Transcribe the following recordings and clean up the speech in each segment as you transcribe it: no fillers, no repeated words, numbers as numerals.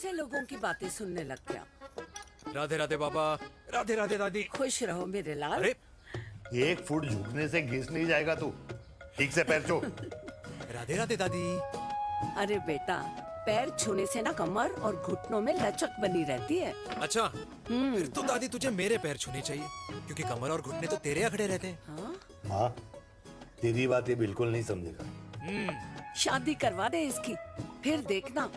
से लोगों की बातें सुनने लग गया? राधे राधे बाबा, राधे राधे दादी। खुश रहो मेरे लाल। अरे 1 फुट झुकने से घिस नहीं जाएगा तू। ठीक से पैर छू। राधे राधे दादी। अरे बेटा, पैर छूने से ना कमर और घुटनों में लचक बनी रहती है। अच्छा, फिर तो दादी तुझे मेरे पैर छूने चाहिए, क्योंकि कमर और घुटने तो तेरे अखड़े रहते हैं। हाँ? माँ, तेरी बात ये बिल्कुल नहीं समझेगा। शादी करवा दे इसकी, फिर देखना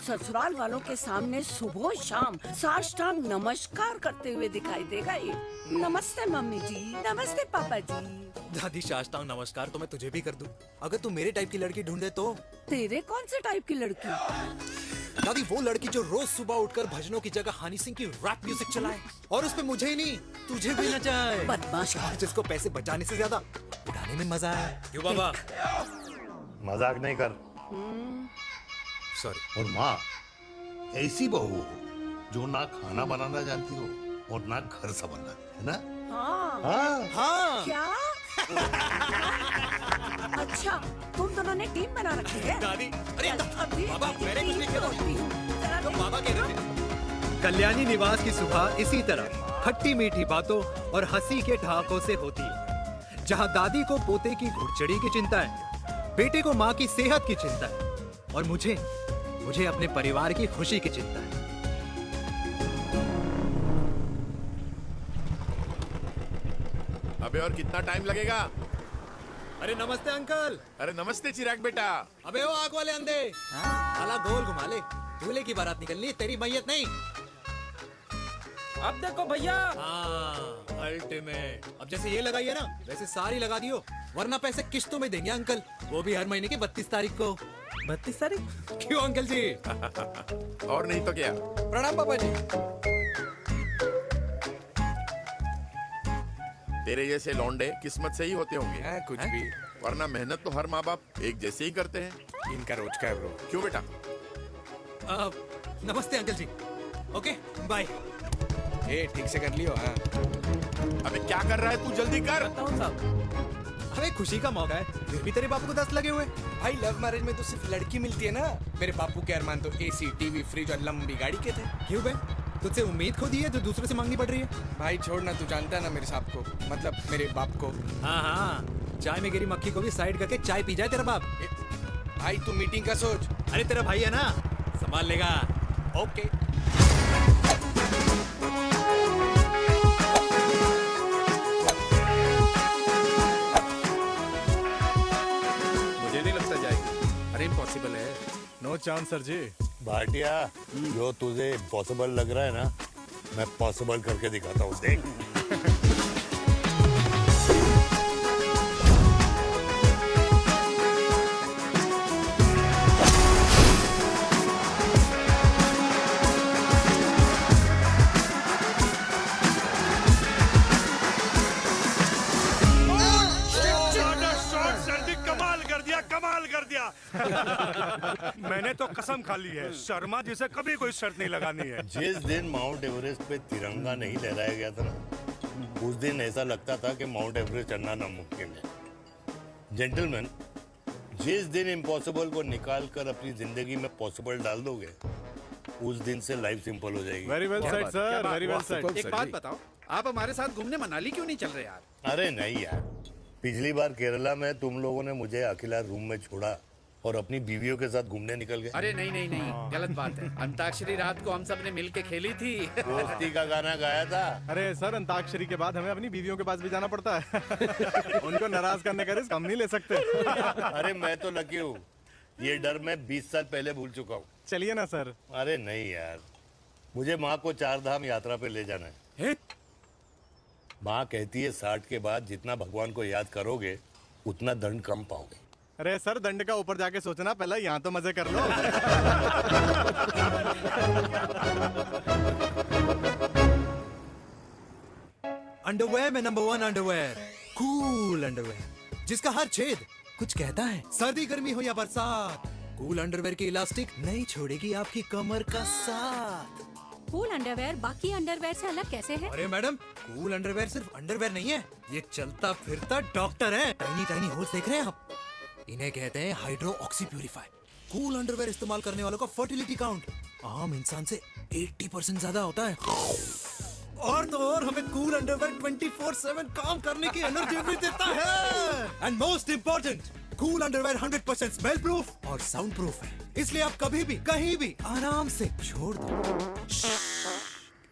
ससुराल वालों के सामने सुबह शाम साष्टांग नमस्कार करते हुए दिखाई देगा ये। नमस्ते मम्मी जी, नमस्ते पापा जी। दादी साष्टांग नमस्कार तो मैं तुझे भी कर दूं, अगर तू मेरे टाइप की लड़की ढूंढे तो। तेरे कौन से टाइप की लड़की? दादी वो लड़की जो रोज सुबह उठकर भजनों की जगह हनी सिंह की रैप म्यूजिक चलाए, और उसपे मुझे ही नहीं तुझे भी नचाए। बदमाश। और जिसको पैसे बचाने से ज्यादा उड़ाने में मजा है। क्यों बाबा? मजाक नहीं कर। सॉरी। और माँ, ऐसी बहू हो जो ना खाना बनाना जानती हो और ना घर संभालना, है ना? हाँ। हाँ। हाँ। क्या? अच्छा, तुम दोनों ने टीम बना रखी है? दादी, अरे अभी बाबा, मैंने कुछ नहीं किया। होती हूँ। जरा तो बाबा कह रहे थे। कल्याणी निवास की सुबह इसी तरह खट्टी मीठी बातों और हंसी के ठहाकों से होती है, जहां दादी को पोते की घुड़चड़ी की चिंता है, बेटे को माँ की सेहत की चिंता है, और मुझे अपने परिवार की खुशी की चिंता है। अबे और कितना टाइम लगेगा? अरे नमस्ते अंकल। अरे नमस्ते चिराग बेटा। अबे ओ आग वाले अंधे, साला गोल घुमा ले, दूल्हे की बारात निकलनी, तेरी मैयत नहीं। अब देखो भैया। हाँ, अल्टीमेट। अब जैसे ये लगाई है ना, वैसे सारी लगा दियो, वरना पैसे किश्तों में देंगे अंकल, वो भी हर महीने की 32 तारीख को। 32 तारीख? क्यों अंकल जी? और नहीं तो क्या। प्रणाम पापा जी। तेरे जैसे लौंडे किस्मत से ही होते होंगे। कुछ भी। वरना मेहनत तो हर माँ बाप एक जैसे ही करते हैं। इनका रोज का है ब्रो। क्यों बेटा? नमस्ते अंकल जी। Okay bye. ए ठीक से कर लियो। हाँ। अबे क्या कर रहा है तू? जल्दी कर। बताओ साहब। अरे खुशी का मौका है, फिर भी तेरे बापू को 10 लगे हुए। भाई लव मैरिज में तो सिर्फ लड़की मिलती है ना। मेरे बापू के अरमान तो एसी, टीवी, फ्रिज और लंबी गाड़ी के थे। क्यों बे? तुझसे उम्मीद खो दी है जो दूसरों से मांगनी पड़ रही है? भाई छोड़ ना, तू जानता है ना मेरे साहब को, मतलब मेरे बाप को। हाँ हाँ, चाय में गिरी मक्खी को भी साइड करके चाय पी जाए तेरा बाप। भाई तू मीटिंग का सोच। अरे तेरा भाई है ना, संभाल लेगा। ओके। मुझे नहीं लगता जाएगी। अरे इम्पॉसिबल है। नो चांस सर जी। भाटिया, जो तुझे इम्पॉसिबल लग रहा है ना, मैं पॉसिबल करके दिखाता हूँ, देख। कमाल कर दिया। मैंने तो कसम खा ली है, शर्मा जी से कभी कोई शर्त नहीं लगानी है। जिस दिन माउंट एवरेस्ट पे तिरंगा नहीं लहराया गया था ना, उस दिन ऐसा लगता था कि माउंट एवरेस्ट चढ़ना नामुमकिन है। जेंटलमैन, जिस दिन इम्पॉसिबल को निकाल कर अपनी जिंदगी में पॉसिबल डाल दोगे, उस दिन से लाइफ सिंपल हो जाएगी। Very well said sir, very well said. एक बात बताओ, आप हमारे साथ घूमने मनाली क्यों नहीं चल रहे यार? अरे नहीं यार, पिछली बार केरला में तुम लोगों ने मुझे अकेला रूम में छोड़ा और अपनी बीवियों के साथ घूमने निकल गए। अरे नहीं नहीं नहीं, गलत बात है। अंताक्षरी रात को हम सब ने मिल के खेली थी। दोस्ती का गाना गाया था। अरे सर, अंताक्षरी के बाद हमें अपनी बीवियों के पास भी जाना पड़ता है। उनको नाराज करने का रिस्क हम नहीं ले सकते। अरे मैं तो लकी हूँ, ये डर मैं 20 साल पहले भूल चुका हूँ। चलिए ना सर। अरे नहीं यार, मुझे माँ को 4 धाम यात्रा पे ले जाना है। माँ कहती है 60 के बाद जितना भगवान को याद करोगे उतना दंड कम पाओगे। अरे सर, दंड का ऊपर जाके सोचना, पहले यहाँ तो मजे कर लो। अंडरवेयर में नंबर 1 अंडरवेयर, कूल अंडरवेयर, जिसका हर छेद कुछ कहता है। सर्दी गर्मी हो या बरसात, कूल अंडरवेयर की इलास्टिक नहीं छोड़ेगी आपकी कमर का साथ। कूल अंडरवेयर बाकी अंडरवेयर से अलग कैसे है? अरे मैडम, कूल अंडरवेयर सिर्फ अंडरवेयर नहीं है, ये चलता फिरता डॉक्टर है। टाइनी टाइनी होल्स देख रहे हैं आप? इन्हें कहते हैं hydro oxy purify. Cool underwear इस्तेमाल करने वालों का फर्टिलिटी काउंट आम इंसान से 80% ज्यादा होता है। और तो और हमें कूल अंडरवेयर 24/7 काम करने की एनर्जी भी देता है। And most important, cool underwear 100% smell proof और साउंड प्रूफ है, इसलिए आप कभी भी कहीं भी आराम से छोड़ दो,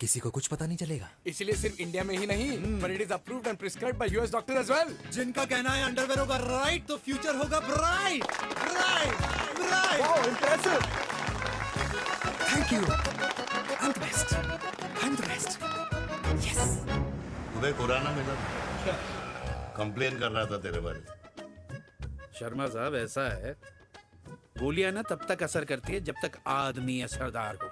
किसी को कुछ पता नहीं चलेगा। इसलिए सिर्फ इंडिया में ही नहीं, पर it is approved and prescribed by US doctor as well. जिनका कहना है अंडरवेयर होगा राइट तो फ्यूचर होगा bright. Right right. Wow impressive. Thank you. I am the best. I am the best. Yes. Uday Khurana मिला कंप्लेन कर रहा था तेरे बारे में। शर्मा साहब ऐसा है, गोलियां ना तब तक असर करती है जब तक आदमी असरदार हो।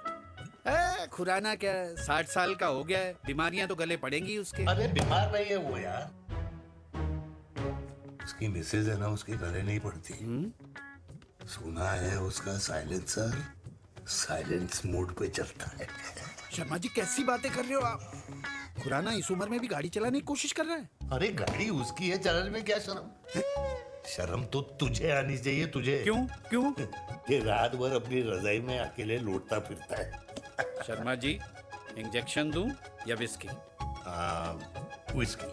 खुराना क्या 60 साल का हो गया है, बीमारियां तो गले पड़ेंगी उसके। अरे बीमार नहीं है वो यार, उसकी मिसेज है ना, उसके गले नहीं पड़ती। सुना है उसका साइलेंसर साइलेंस मोड पे चलता है। शर्मा जी कैसी बातें कर रहे हो आप? खुराना इस उम्र में भी गाड़ी चलाने की कोशिश कर रहा है। अरे गाड़ी उसकी है, चलाने में क्या शर्म? शर्म तो तुझे आनी चाहिए। तुझे क्यों क्यों? ये रात भर अपनी रजाई में अकेले लौटता फिरता है। शर्मा जी इंजेक्शन दूं या विस्की? विस्की।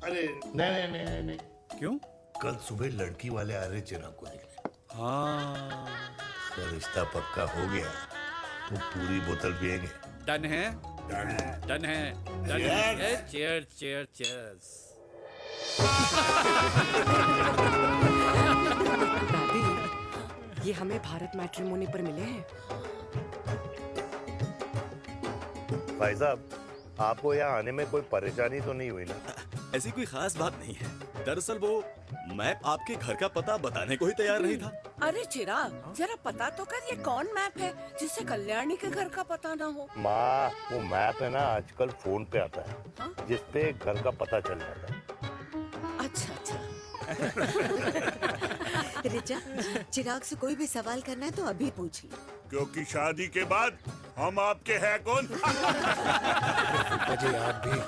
अरे नहीं नहीं नहीं नहीं। क्यों? कल सुबह लड़की वाले आ रहे चिराग को देखने। हाँ अगर रिश्ता पक्का हो गया तो पूरी बोतल पिएंगे। डन है डन है। डन है डन Cheers. है। Cheers cheers cheers. दादी, ये हमें भारत मैट्रिमोनी पर मिले हैं। भाई साहब, आपको यहाँ आने में कोई परेशानी तो नहीं हुई ना? ऐसी कोई खास बात नहीं है। दरअसल वो मैप आपके घर का पता बताने को ही तैयार नहीं था। अरे चिराग, जरा पता तो कर ये कौन मैप है जिससे कल्याणी के घर का पता ना हो। माँ, वो मैप है ना आजकल फोन पे आता है, जिसपे घर का पता चल जाता है। अच्छा अच्छा। रिचा, चिराग से कोई भी सवाल करना है तो अभी पूछ लो। क्योंकि शादी के बाद हम आपके हैं कौन? अजय आप भी।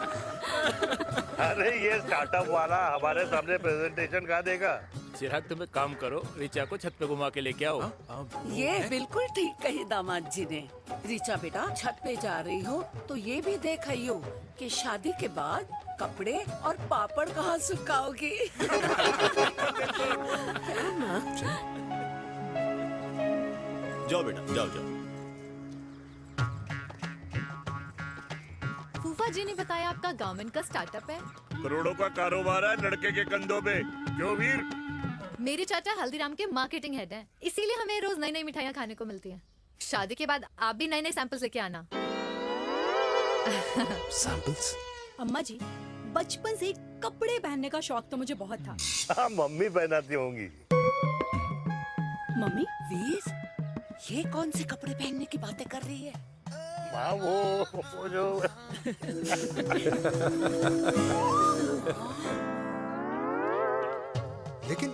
अरे ये स्टार्टअप वाला हमारे सामने प्रेजेंटेशन कहाँ देगा? चिराग तुम एक काम करो, रिचा को छत पे घुमा के लेके आओ। ये बिल्कुल ठीक कही दामाद जी ने। रिचा बेटा, छत पे जा रही हो तो ये भी देख आइयो कि शादी के बाद कपड़े और पापड़ कहाँ सुखाओगी। जाओ बेटा, जाओ जाओ। फूफा जी ने बताया आपका गवर्नमेंट का स्टार्टअप है। करोड़ों का कारोबार है लड़के के कंधों पे। क्यों वीर? मेरे चाचा हल्दीराम के मार्केटिंग हेड हैं, इसीलिए हमें रोज नई नई मिठाइयाँ खाने को मिलती हैं। शादी के बाद आप भी नए नए सैंपल्स लेके आना। सैंपल्स? अम्मा जी, बचपन से कपड़े पहनने का शौक तो मुझे बहुत था। हाँ, मम्मी पहनाती होंगी। मम्मी? वीर, ये कौन से कपड़े पहनने की बातें कर रही है? माँ, वो जो लेकिन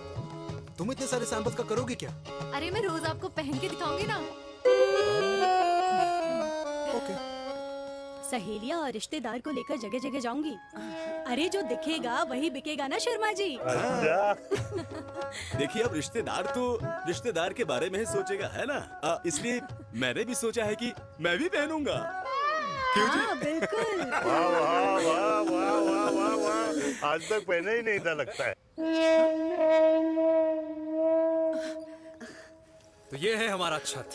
तुम इतने सारे सैंपल्स का करोगे क्या? अरे मैं रोज आपको पहन के दिखाऊंगी ना। ओके। सहेलियां और रिश्तेदार को लेकर जगह जगह जाऊंगी। अरे जो दिखेगा वही बिकेगा ना शर्मा जी। देखिए अब रिश्तेदार तो रिश्तेदार के बारे में ही सोचेगा, है ना? इसलिए मैंने भी सोचा है कि मैं भी पहनूंगा। हाँ बिल्कुल। वाह वाह वाह वाह वाह वाह वाह, आज तक पहने ही नहीं था लगता है। तो ये है हमारा छत।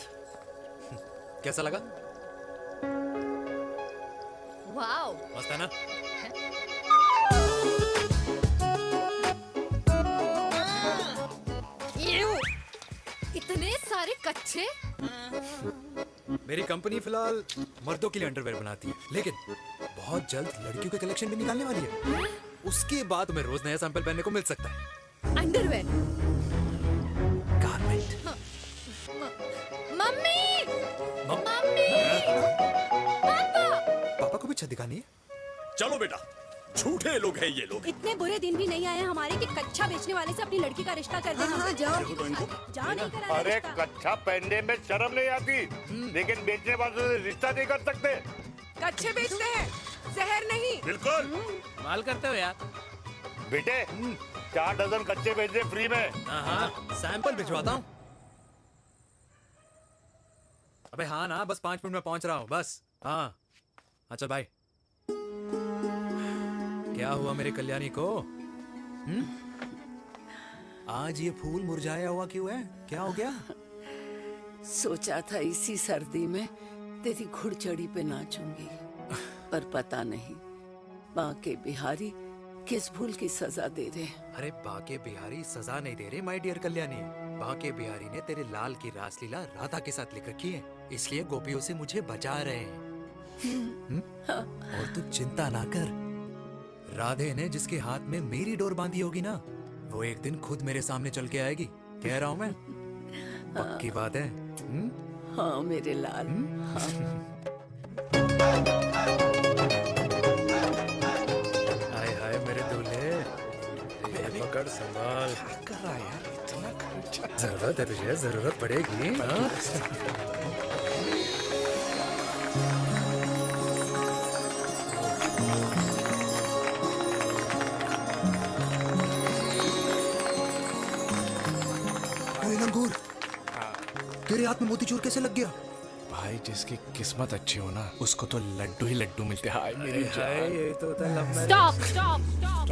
कैसा लगा? वाओ, मस्त है ना? इतने सारे कच्चे। मेरी कंपनी फिलहाल मर्दों के लिए अंडरवेयर बनाती है, लेकिन बहुत जल्द लड़कियों के कलेक्शन भी निकालने वाली है। उसके बाद तुम्हें रोज नया सैंपल पहनने को मिल सकता है। अंडरवेयर? गारमेंट। मम्मी, मम्मी, पापा। पापा को भी छत दिखानी है? चलो बेटा, झूठे लोग हैं ये लोग। इतने बुरे दिन भी नहीं आए हमारे कि कच्चा बेचने वाले से अपनी लड़की का रिश्ता कर देना। हाँ, जाओ। देखो तो इनको। जाओ, नहीं करा अरे रिश्ता। कच्चा पहनने में शर्म नहीं आती, लेकिन बेचने वालों से रिश्ता नहीं कर सकते। कच्चे बेचते हैं, जहर नहीं। बिल्कुल। माल करते हो यार। बेटे, 4 डजन कच्चे बेच दे फ्री में। हाँ, सैंपल भिजवाता हूँ। अबे हाँ ना, बस 5 मिनट में पहुंच रहा हूँ बस। हाँ चल भाई। क्या हुआ मेरे कल्याणी को? आज ये फूल मुरझाया हुआ क्यों है? क्या हो गया? सोचा था इसी सर्दी में तेरी घुड़चड़ी पे नाचूंगी, पर पता नहीं बाके बिहारी किस भूल की सजा दे रहे। अरे बाके बिहारी सजा नहीं दे रहे माय डियर कल्याणी। बाके बिहारी ने तेरे लाल की रासलीला राधा के साथ लिख रखी है, इसलिए गोपियों से मुझे बचा रहे हैं। और तू चिंता ना कर, राधे ने जिसके हाथ में मेरी डोर बांधी होगी ना, वो एक दिन खुद मेरे सामने चल के आएगी। कह रहा हूँ मैं, पक्की बात है। हाँ मेरे लाल। हाय हाय मेरे दूल्हे, पकड़ संभाल। क्या कर रहा है यार, इतना खर्चा? जरूरत है तुझे, जरूरत पड़ेगी। लंगूर, तेरे हाथ में मोतीचूर कैसे लग गया? भाई जिसकी किस्मत अच्छी हो ना, उसको तो लड्डू ही लड्डू मिलते हैं। हाय मेरी हाय, जान। ये तो होता है love marriage. Stop stop stop.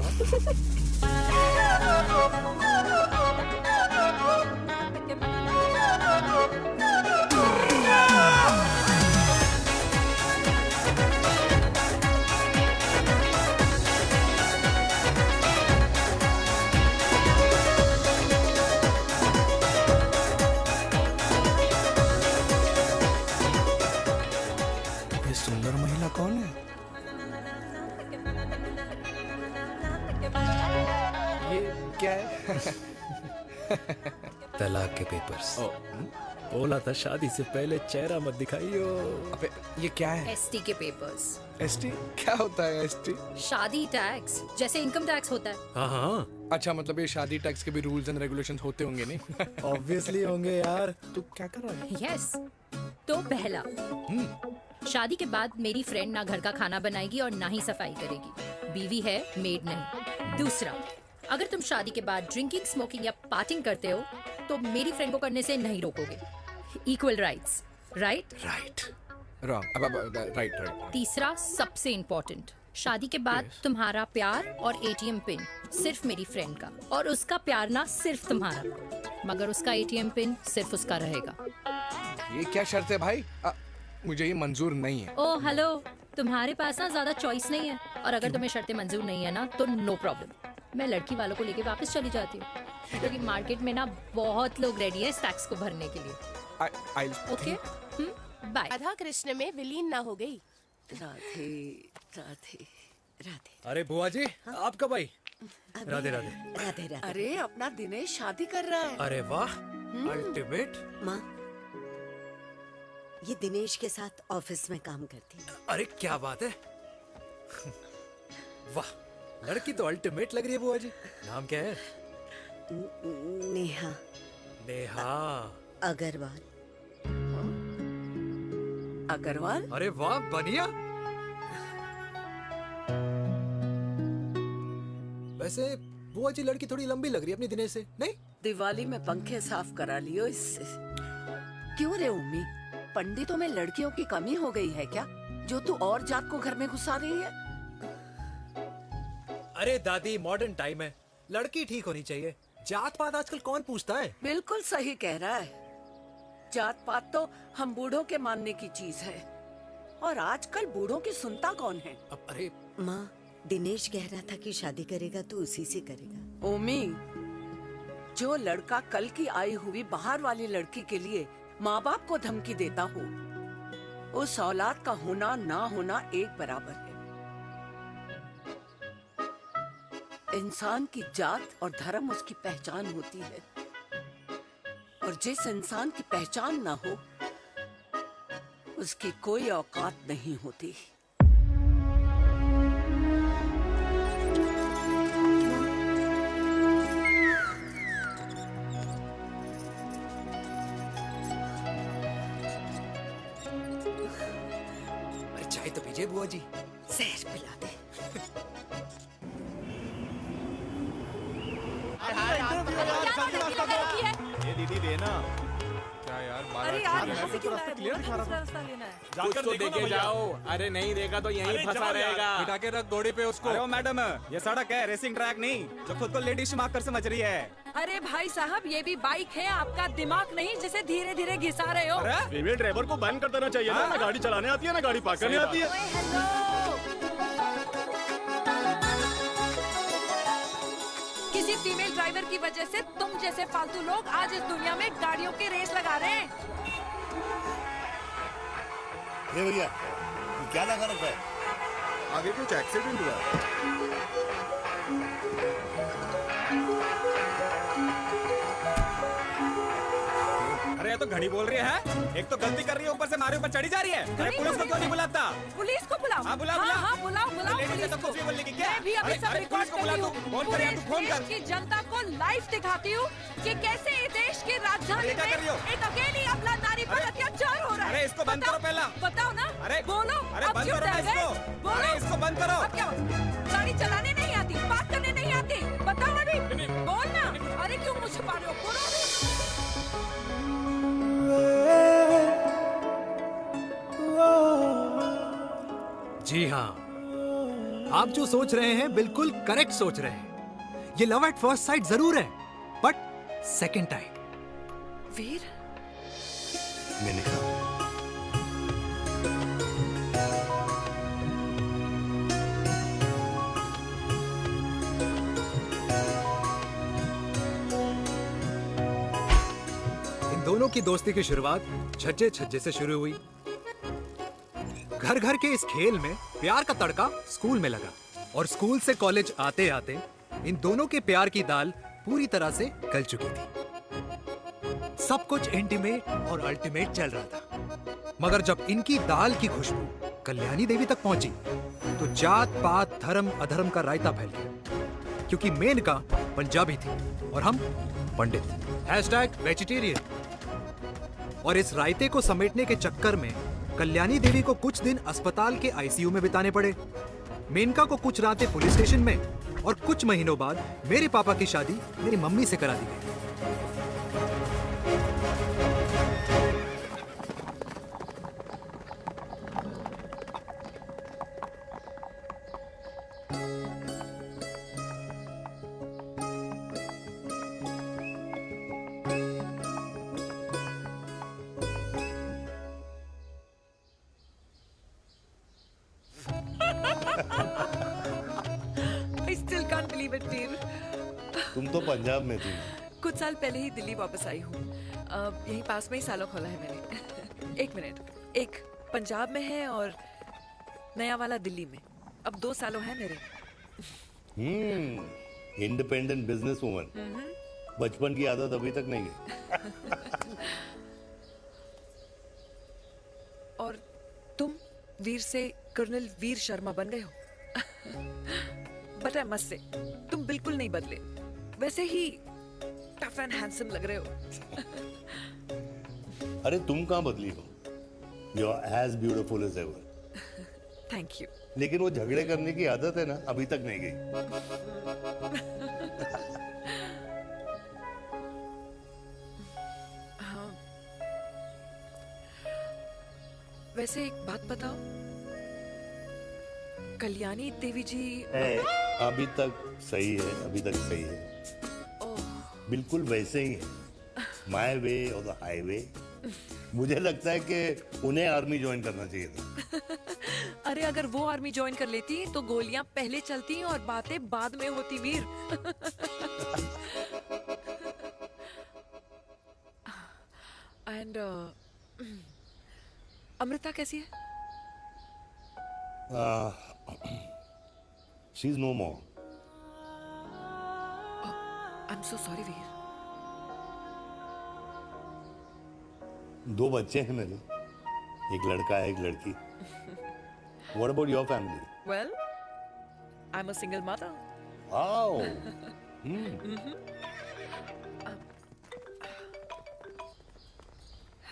ये सुंदर महिला कौन है? ये क्या है? तलाक के पेपर्स। बोला था शादी से पहले चेहरा मत दिखाइयो। अबे ये क्या है? एसटी के पेपर्स। एसटी क्या होता है? एसटी शादी टैक्स जैसे इनकम टैक्स होता है। हाँ हाँ, अच्छा, मतलब ये शादी टैक्स के भी रूल्स एंड रेगुलेशंस होते होंगे नहीं? ऑब्वियसली होंगे यार। तू क्या कर रहा है? यस। तो पहला, शादी के बाद मेरी फ्रेंड ना घर का खाना बनाएगी और ना ही सफाई करेगी। बीवी है, मेड नहीं। दूसरा, अगर तुम शादी के बाद ड्रिंकिंग, स्मोकिंग या पार्टिंग करते हो तो मेरी फ्रेंड को करने से नहीं रोकोगे। Equal rights, right? Right. Wrong. अब राइट राइट। तीसरा, सबसे इम्पोर्टेंट, शादी के बाद तुम्हारा प्यार और एटीएम पिन सिर्फ मेरी फ्रेंड का, और उसका प्यार ना सिर्फ तुम्हारा, मगर उसका एटीएम पिन सिर्फ उसका रहेगा। ये क्या शर्त है भाई? मुझे ये मंजूर नहीं है। ओ हेलो, तुम्हारे पास ना ज्यादा चॉइस नहीं है, और अगर तुम्हें शर्तें मंजूर नहीं है ना तो नो प्रॉब्लम, मैं लड़की वालों को लेके वापस चली जाती हूँ, क्योंकि मार्केट में ना बहुत लोग रेडी है इस टैक्स को भरने के लिए। Okay, bye. राधा कृष्ण में विलीन ना हो गई। राधे राधे राधे। अरे बुआ जी, आप कब आई? राधे राधे। राधे राधे। अरे अपना दिनेश शादी कर रहा है। अरे वाह, अल्टीमेट। माँ, ये दिनेश के साथ ऑफिस में काम करती है। अरे क्या बात है। वाह, लड़की तो अल्टीमेट लग रही है बुआ जी। नाम क्या है? नेहा नेहा अग्रवाल। अग्रवाल? अरे वाह, बढ़िया। वैसे बुआ जी लड़की थोड़ी लंबी लग रही है अपनी दिनेश से, नहीं? दिवाली में पंखे साफ करा लियो इससे। क्यों रे उम्मी, पंडितों में लड़कियों की कमी हो गई है क्या, जो तू और जात को घर में घुसा रही है? अरे दादी, मॉडर्न टाइम है, लड़की ठीक होनी चाहिए। जात पात आजकल कौन पूछता है? बिल्कुल सही कह रहा है। जात पात तो हम बूढ़ों के मानने की चीज है, और आजकल बूढ़ों की सुनता कौन है? अब अरे माँ, दिनेश कह रहा था कि शादी करेगा तो उसी से करेगा। ओमी, जो लड़का कल की आई हुई बाहर वाली लड़की के लिए माँ बाप को धमकी देता हो, उस औलाद का होना ना होना एक बराबर है। इंसान की जात और धर्म उसकी पहचान होती है, और जिस इंसान की पहचान ना हो उसकी कोई औकात नहीं होती। अरे चाय तो पीजिए बुआ जी। जहर पिला दे। ये दीदी देना। क्या यार, अरे यार यहाँ से क्यों लाए? बोला था दूसरा रास्ता लेना है। कुछ तो देखे जाओ। अरे नहीं देखा तो यहीं फंसा रहेगा। बिठा के रख घोड़ी पे उसको। अरे मैडम, ये सड़क है, रेसिंग ट्रैक नहीं जो खुद को लेडी मार्कर समझ रही है। अरे भाई साहब, ये भी बाइक है, आपका दिमाग नहीं जिसे धीरे धीरे घिसा रहे हो। फीमेल ड्राइवर को बैन कर देना चाहिए ना गाड़ी चलाने आती है ना गाड़ी पार्क करने आती है। किसी फीमेल ड्राइवर की वजह से तुम जैसे फालतू लोग आज इस दुनिया में गाड़ियों की रेस लगा रहे हैं। ये भैया ये क्या लगा रखा है? आगे कुछ एक्सीडेंट हुआ। अरे तो घड़ी बोल रही है, एक तो गलती कर रही है, ऊपर से हमारे ऊपर चढ़ी जा रही है। अरे पुलिस को क्यों नहीं बुलाता? पुलिस को बुलाओ। हाँ बुलाओ हाँ, बुलाओ पुलिस को। कुछ भी बोलने की क्या? मैं भी अभी सब रिकॉर्ड कर रही हूँ। फोन कर, पूरे देश की जनता को लाइव दिखाती हूँ कि कैसे इस देश की राजधानी में एक अकेली अबला नारी पर अत्याचार हो रहा है। अरे इसको बंद करो पहला। बताओ ना। अरे बोलो। अरे अब बंद क्यों करो डर ना गए? इसको। बोलो। अरे इसको बंद करो। अब क्या? गाड़ी चलाने नहीं आती, बात करने नहीं आती, बताओ अभी। बोल ना। अरे क्यों मुझे छुपा रहे हो? बोलो अभी। जी हाँ, आप जो सोच रहे हैं बिल्कुल करेक्ट सोच रहे हैं। ये लव एट फर्स्ट साइट जरूर है, बट सेकंड टाइम। वीर, मैंने कहा इन दोनों की दोस्ती की शुरुआत छज्जे छज्जे से शुरू हुई। घर घर के इस खेल में प्यार का तड़का स्कूल में लगा और स्कूल से कॉलेज आते आते इन दोनों के प्यार की दाल पूरी तरह से गल चुकी थी। सब कुछ इंटीमेट और अल्टीमेट चल रहा था, मगर जब इनकी दाल की खुशबू कल्याणी देवी तक पहुंची तो जात पात धर्म अधर्म का रायता फैल गया, क्योंकि मेनका पंजाबी थी और हम पंडित। #वेजिटेरियन। और इस रायते को समेटने के चक्कर में कल्याणी देवी को कुछ दिन अस्पताल के आईसीयू में बिताने पड़े, मेनका को कुछ रातें पुलिस स्टेशन में, और कुछ महीनों बाद मेरे पापा की शादी मेरी मम्मी से करा दी गई। I still can't believe it, वीर। तुम तो पंजाब में थी। कुछ साल पहले ही दिल्ली वापस आई हूँ। यहीं पास में ही सालों खोला है मैंने। एक मिनट, एक पंजाब में है और नया वाला दिल्ली में। अब 2 सालों है मेरे। Independent business woman. बचपन की आदत अभी तक नहीं गई। और तुम वीर से कर्नल वीर शर्मा बन गए हो। बट आई मस्ट से, तुम बिल्कुल नहीं बदले, वैसे ही टफ एंड हैंडसम लग रहे हो। अरे तुम कहाँ बदली हो? You are as beautiful as ever. Thank you. लेकिन वो झगड़े करने की आदत है ना, अभी तक नहीं गई। हाँ। वैसे एक बात बताओ, कल्याणी देवी जी अभी तक सही है, अभी तक सही है। बिल्कुल वैसे ही है, माय वे और द हाईवे। मुझे लगता है कि उन्हें आर्मी ज्वाइन करना चाहिए था। अरे अगर वो आर्मी ज्वाइन कर लेती तो गोलियां पहले चलती और बातें बाद में होती, वीर। एंड अमृता कैसी है? She is no more. I am so sorry Veer. 2 बच्चे हैं मेरे, एक लड़का है, एक लड़की। What about your family? Well, I'm a single mother. Wow.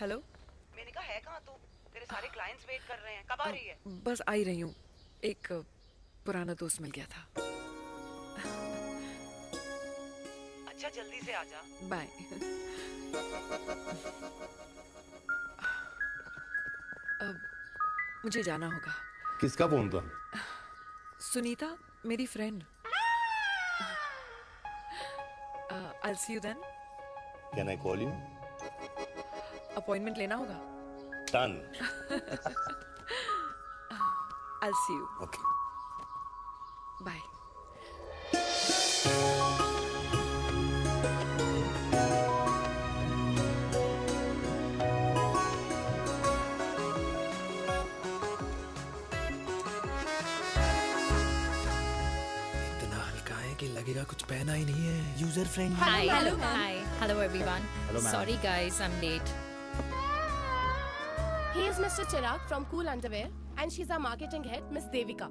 Hello. मैंने कहा है कहाँ तू? तेरे सारे क्लाइंट्स वेट कर रहे हैं, कब आ रही है? बस आ ही रही हूँ, एक पुराना दोस्त मिल गया था। अच्छा जल्दी से आ जा। बाय। मुझे जाना होगा। किसका फोन था? सुनीता, मेरी friend. I'll see you then. Can I call you? Appointment लेना होगा। Done. I'll see you. Okay. Bye. इतना हल्का है कि लगेगा कुछ पहना ही नहीं है। User friendly. Hello everyone. Sorry guys, I'm late. He is Mr. Chirag from Cool Underwear and she's our marketing head, Miss Devika.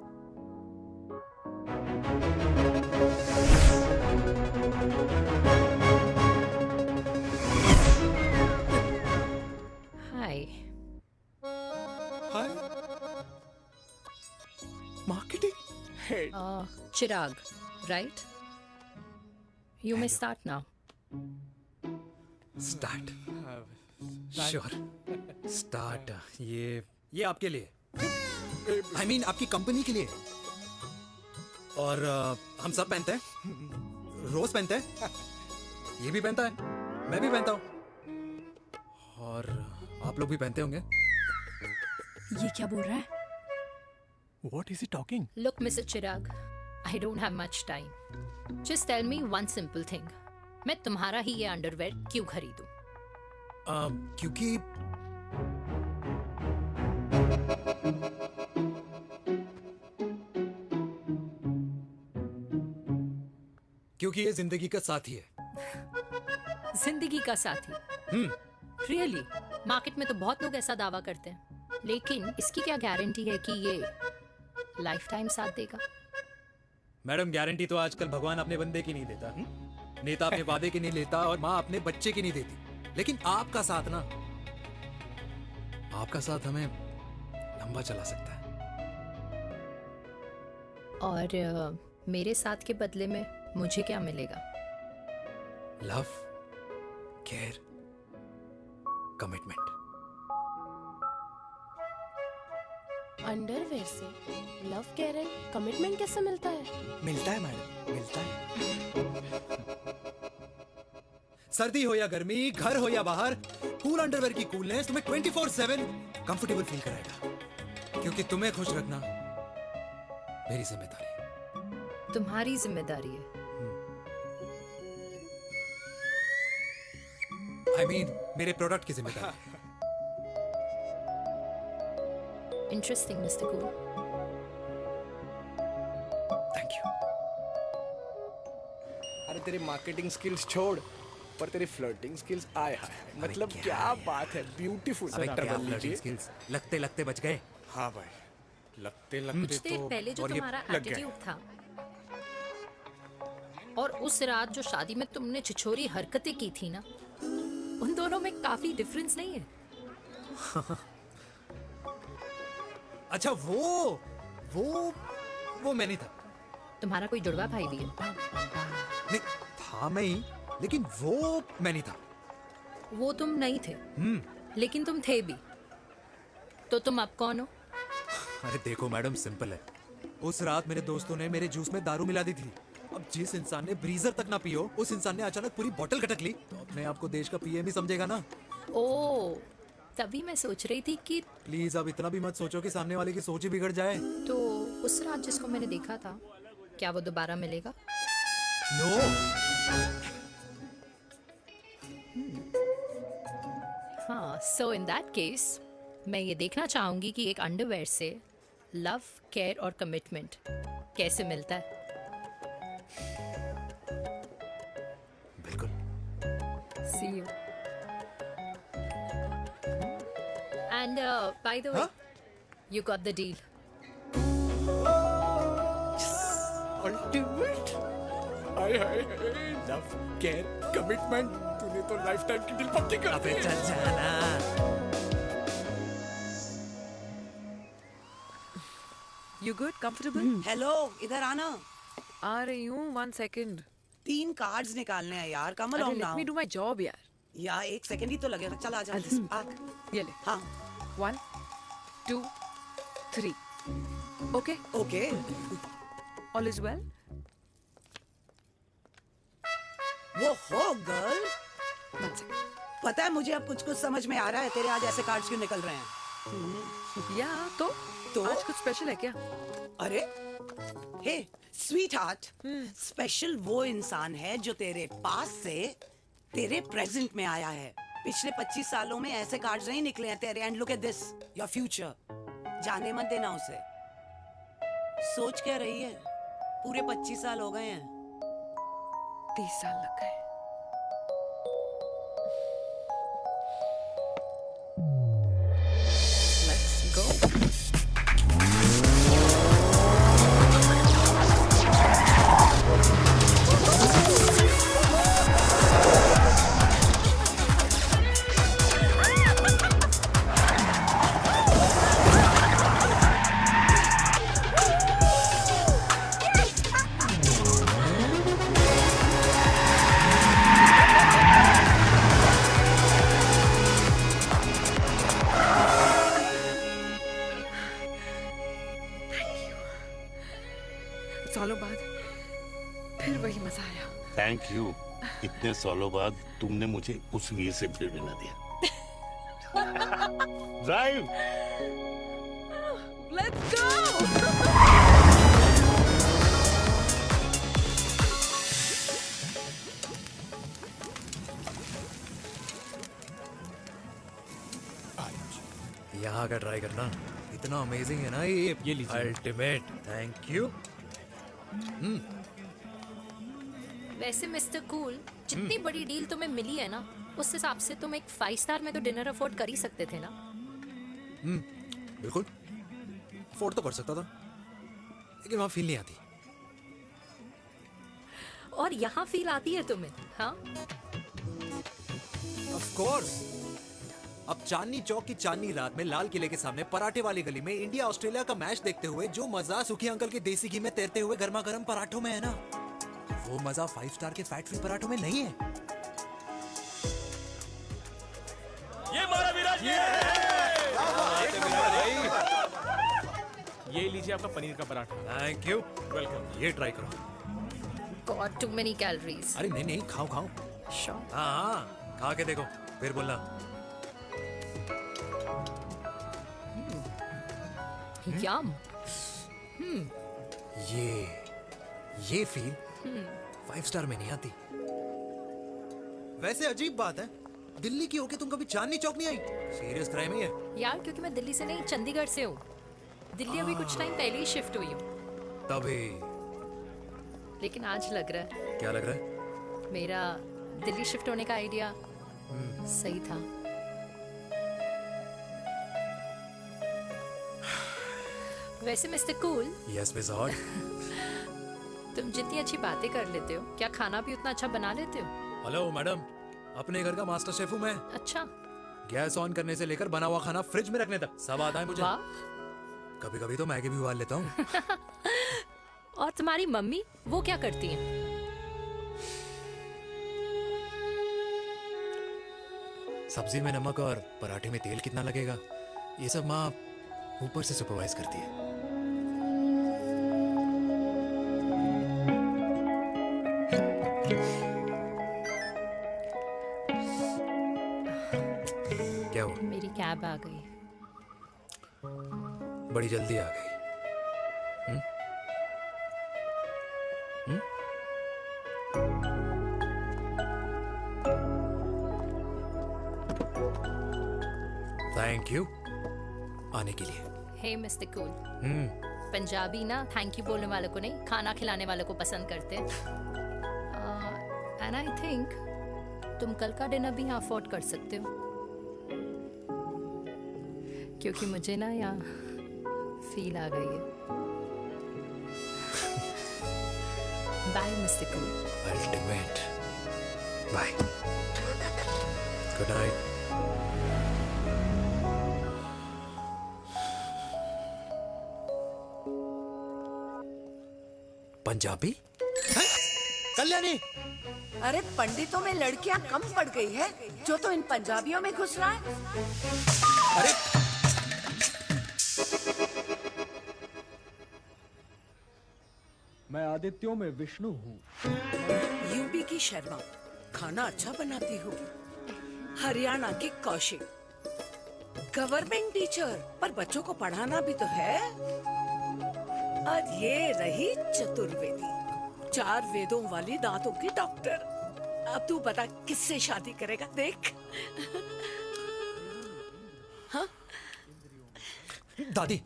Hi. Hi. Marketing head. Chirag, right? You may start now. Start. Sure. Start. ये आपके लिए। I mean आपकी company के लिए। और हम सब पहनते हैं। रोज पहनते हैं। ये भी पहनता है। मैं भी पहनता हूँ। और आप लोग भी पहनते होंगे। ये क्या बोल रहा है? What is he talking? Look, Mr. Chirag, I don't have much time. Just tell me one simple thing. मैं तुम्हारा ही ये अंडरवेयर क्यों खरीदूं? क्योंकि ये जिंदगी का साथी है। जिंदगी का साथी? Really? मार्केट में तो बहुत लोग ऐसा दावा करते हैं, लेकिन इसकी क्या गारंटी है कि ये लाइफ टाइम साथ देगा? मैडम, गारंटी तो आजकल भगवान अपने बंदे की नहीं देता। नेता अपने वादे की नहीं लेता और माँ अपने बच्चे की नहीं देती। लेकिन आपका साथ ना, आपका साथ हमें लंबा चला सकता है। और मेरे साथ के बदले में मुझे क्या मिलेगा? Love, care, commitment. अंडरवेयर से लव, केयर एंड कमिटमेंट कैसे मिलता है? मिलता है मैडम, मिलता है। सर्दी हो या गर्मी, घर हो या बाहर, कूल अंडरवेयर की कूलनेस तुम्हें 24/7 कंफर्टेबल फील कराएगा। क्योंकि तुम्हें खुश रखना मेरी जिम्मेदारी है। तुम्हारी जिम्मेदारी है? I mean, मेरे प्रोडक्ट की जिम्मेदारी है। Interesting, Mr. Cool. Thank you. अरे तेरी मार्केटिंग स्किल्स छोड़, पर तेरी फ्लर्टिंग स्किल्स आए हाय। मतलब क्या बात है, ब्यूटीफुल। लगते लगते बच गए। हाँ भाई, लगते लगते कुछ देर पहले जो तुम्हारा एटीट्यूड था और उस रात जो शादी में तुमने छिछोरी हरकतें की थी ना, उन दोनों में काफी डिफरेंस नहीं है? अच्छा, वो मैं नहीं था। तुम्हारा कोई जुड़वा भाई भी है? नहीं था मैं ही, लेकिन वो मैं नहीं था। वो तुम नहीं थे, लेकिन तुम थे भी। तो तुम अब कौन हो? अरे देखो मैडम, सिंपल है। उस रात मेरे दोस्तों ने मेरे जूस में दारू मिला दी थी। अब जिस इंसान ने ब्रीजर तक ना पियो, उस इंसान ने अचानक पूरी बोतल खटक ली, तो अपने आप को देश का पीएम ही समझेगा ना। ओ, तभी मैं सोच रही थी कि प्लीज अब इतना भी मत सोचो कि सामने वाले की सोच ही बिगड़ जाए। तो उस रात जिसको मैंने देखा था, क्या वो दोबारा मिलेगा? नो। हाँ, सो इन दैट केस मैं ये देखना चाहूंगी कि एक अंडरवेयर से लव, केयर और कमिटमेंट कैसे मिलता है। बिल्कुल। See you. And by the way, you got the deal. Ultimate. Hi hi, love, care, commitment. तूने तो लाइफ टाइम की डील पक्की कर दी। चल जाना। You good? Comfortable? हेलो, इधर आना। आ रही हूँ, 1 second. 3 कार्ड्स निकालने हैं यार, कम अरे, on let now. me do my job यार. यार 1 सेकंड ही तो लगेगा। चल आ जा। ये ले. हाँ। 1, 2, 3. Okay? Okay. All is well? वो हो गर्ल, 1 second. पता है मुझे अब कुछ समझ में आ रहा है तेरे आज ऐसे कार्ड्स क्यों निकल रहे हैं। या तो आज कुछ स्पेशल है क्या? अरे हे स्वीट हार्ट, स्पेशल वो इंसान है जो तेरे पास से तेरे प्रेजेंट में आया है। पिछले 25 सालों में ऐसे कार्ड्स नहीं निकले हैं तेरे। And look at this, your future. जाने मत देना उसे। सोच क्या रही है, पूरे 25 साल हो गए हैं। 30 साल लग गए। Let's go. सालों बाद फिर वही मजा आया। Thank you. इतने सालों बाद तुमने मुझे उस वीर से फिर मिला दिया। ड्राइव। Let's go. यहाँ का ट्राई करना, इतना अमेजिंग है ना ये लीजिए अल्टीमेट। Thank you. वैसे मिस्टर कूल, जितनी बड़ी डील तुम्हें मिली है ना, उस हिसाब से तुम एक 5 स्टार में तो डिनर अफोर्ड कर ही सकते थे ना। बिल्कुल अफोर्ड तो कर सकता था, लेकिन वहां फील नहीं आती। और यहाँ फील आती है तुम्हें? हाँ, ऑफ कोर्स। अब चांदनी चौक की चांदनी रात में लाल किले के सामने पराठे वाली गली में इंडिया ऑस्ट्रेलिया का मैच देखते हुए जो मजा सुखी अंकल के देसी घी में तैरते हुए गर्मा गर्म पराठों में है ना, वो मजा 5 स्टार के फैट फ्री पराठों में नहीं है। ये मारा विराज। ये लीजिए आपका पनीर का पराठा। Thank you. वेलकम। ये ट्राई करो। God too many calories. अरे नहीं नहीं, खाओ खाओ। श्योर। हाँ, खा के देखो फिर बोलना। यम। ये फील 5 स्टार में नहीं आती। वैसे अजीब बात है, दिल्ली की होके तुम कभी चांदनी चौक नहीं आई? सीरियस क्राइम है ये। यार क्योंकि मैं दिल्ली से नहीं, चंडीगढ़ से हूँ। दिल्ली अभी कुछ टाइम पहले ही शिफ्ट हुई हूँ। तभी। लेकिन आज लग रहा है क्या लग रहा है? मेरा दिल्ली शिफ्ट होने का आइडिया सही था। वैसे mister cool, yes miss hot. तुम जितनी अच्छी बातें कर लेते हो, क्या खाना भी उतना अच्छा बना लेते हो? हेलो मैडम, अपने घर का मास्टर शेफ हूँ मैं। अच्छा। गैस ऑन करने से लेकर बना हुआ खाना फ्रिज में रखने तक सब आता है मुझे। वाह। कभी कभी तो मैगी भी उबाल लेता हूँ। और तुम्हारी मम्मी, वो क्या करती हैं? सब्जी में नमक और पराठे में तेल कितना लगेगा, ये सब माँ ऊपर से सुपरवाइज करती है। क्या हुआ? मेरी कैब आ गई। बड़ी जल्दी आ गई। थैंक यू आने के लिए। हे मिस्टर कूल, पंजाबी ना थैंक यू बोलने वालों को नहीं, खाना खिलाने वालों को पसंद करते हैं। एंड आई थिंक तुम कल का डिनर भी यहाँ अफोर्ड कर सकते हो, क्योंकि मुझे ना यहाँ फील आ गई है। Bye mister cool. Ultimate. Bye. Good night. Punjabi? Kalyani! अरे पंडितों में लड़कियां कम पड़ गई है जो तो इन पंजाबियों में घुस रहा है। अरे आदित्यों में विष्णु हूँ। यूपी की शर्मा खाना अच्छा बनाती होगी, हरियाणा की कौशिक गवर्नमेंट टीचर, पर बच्चों को पढ़ाना भी तो है। और ये रही चतुर्वेदी, 4 वेदों वाली दांतों की डॉक्टर। अब तू बता किससे शादी करेगा? देख। हाँ? दादी,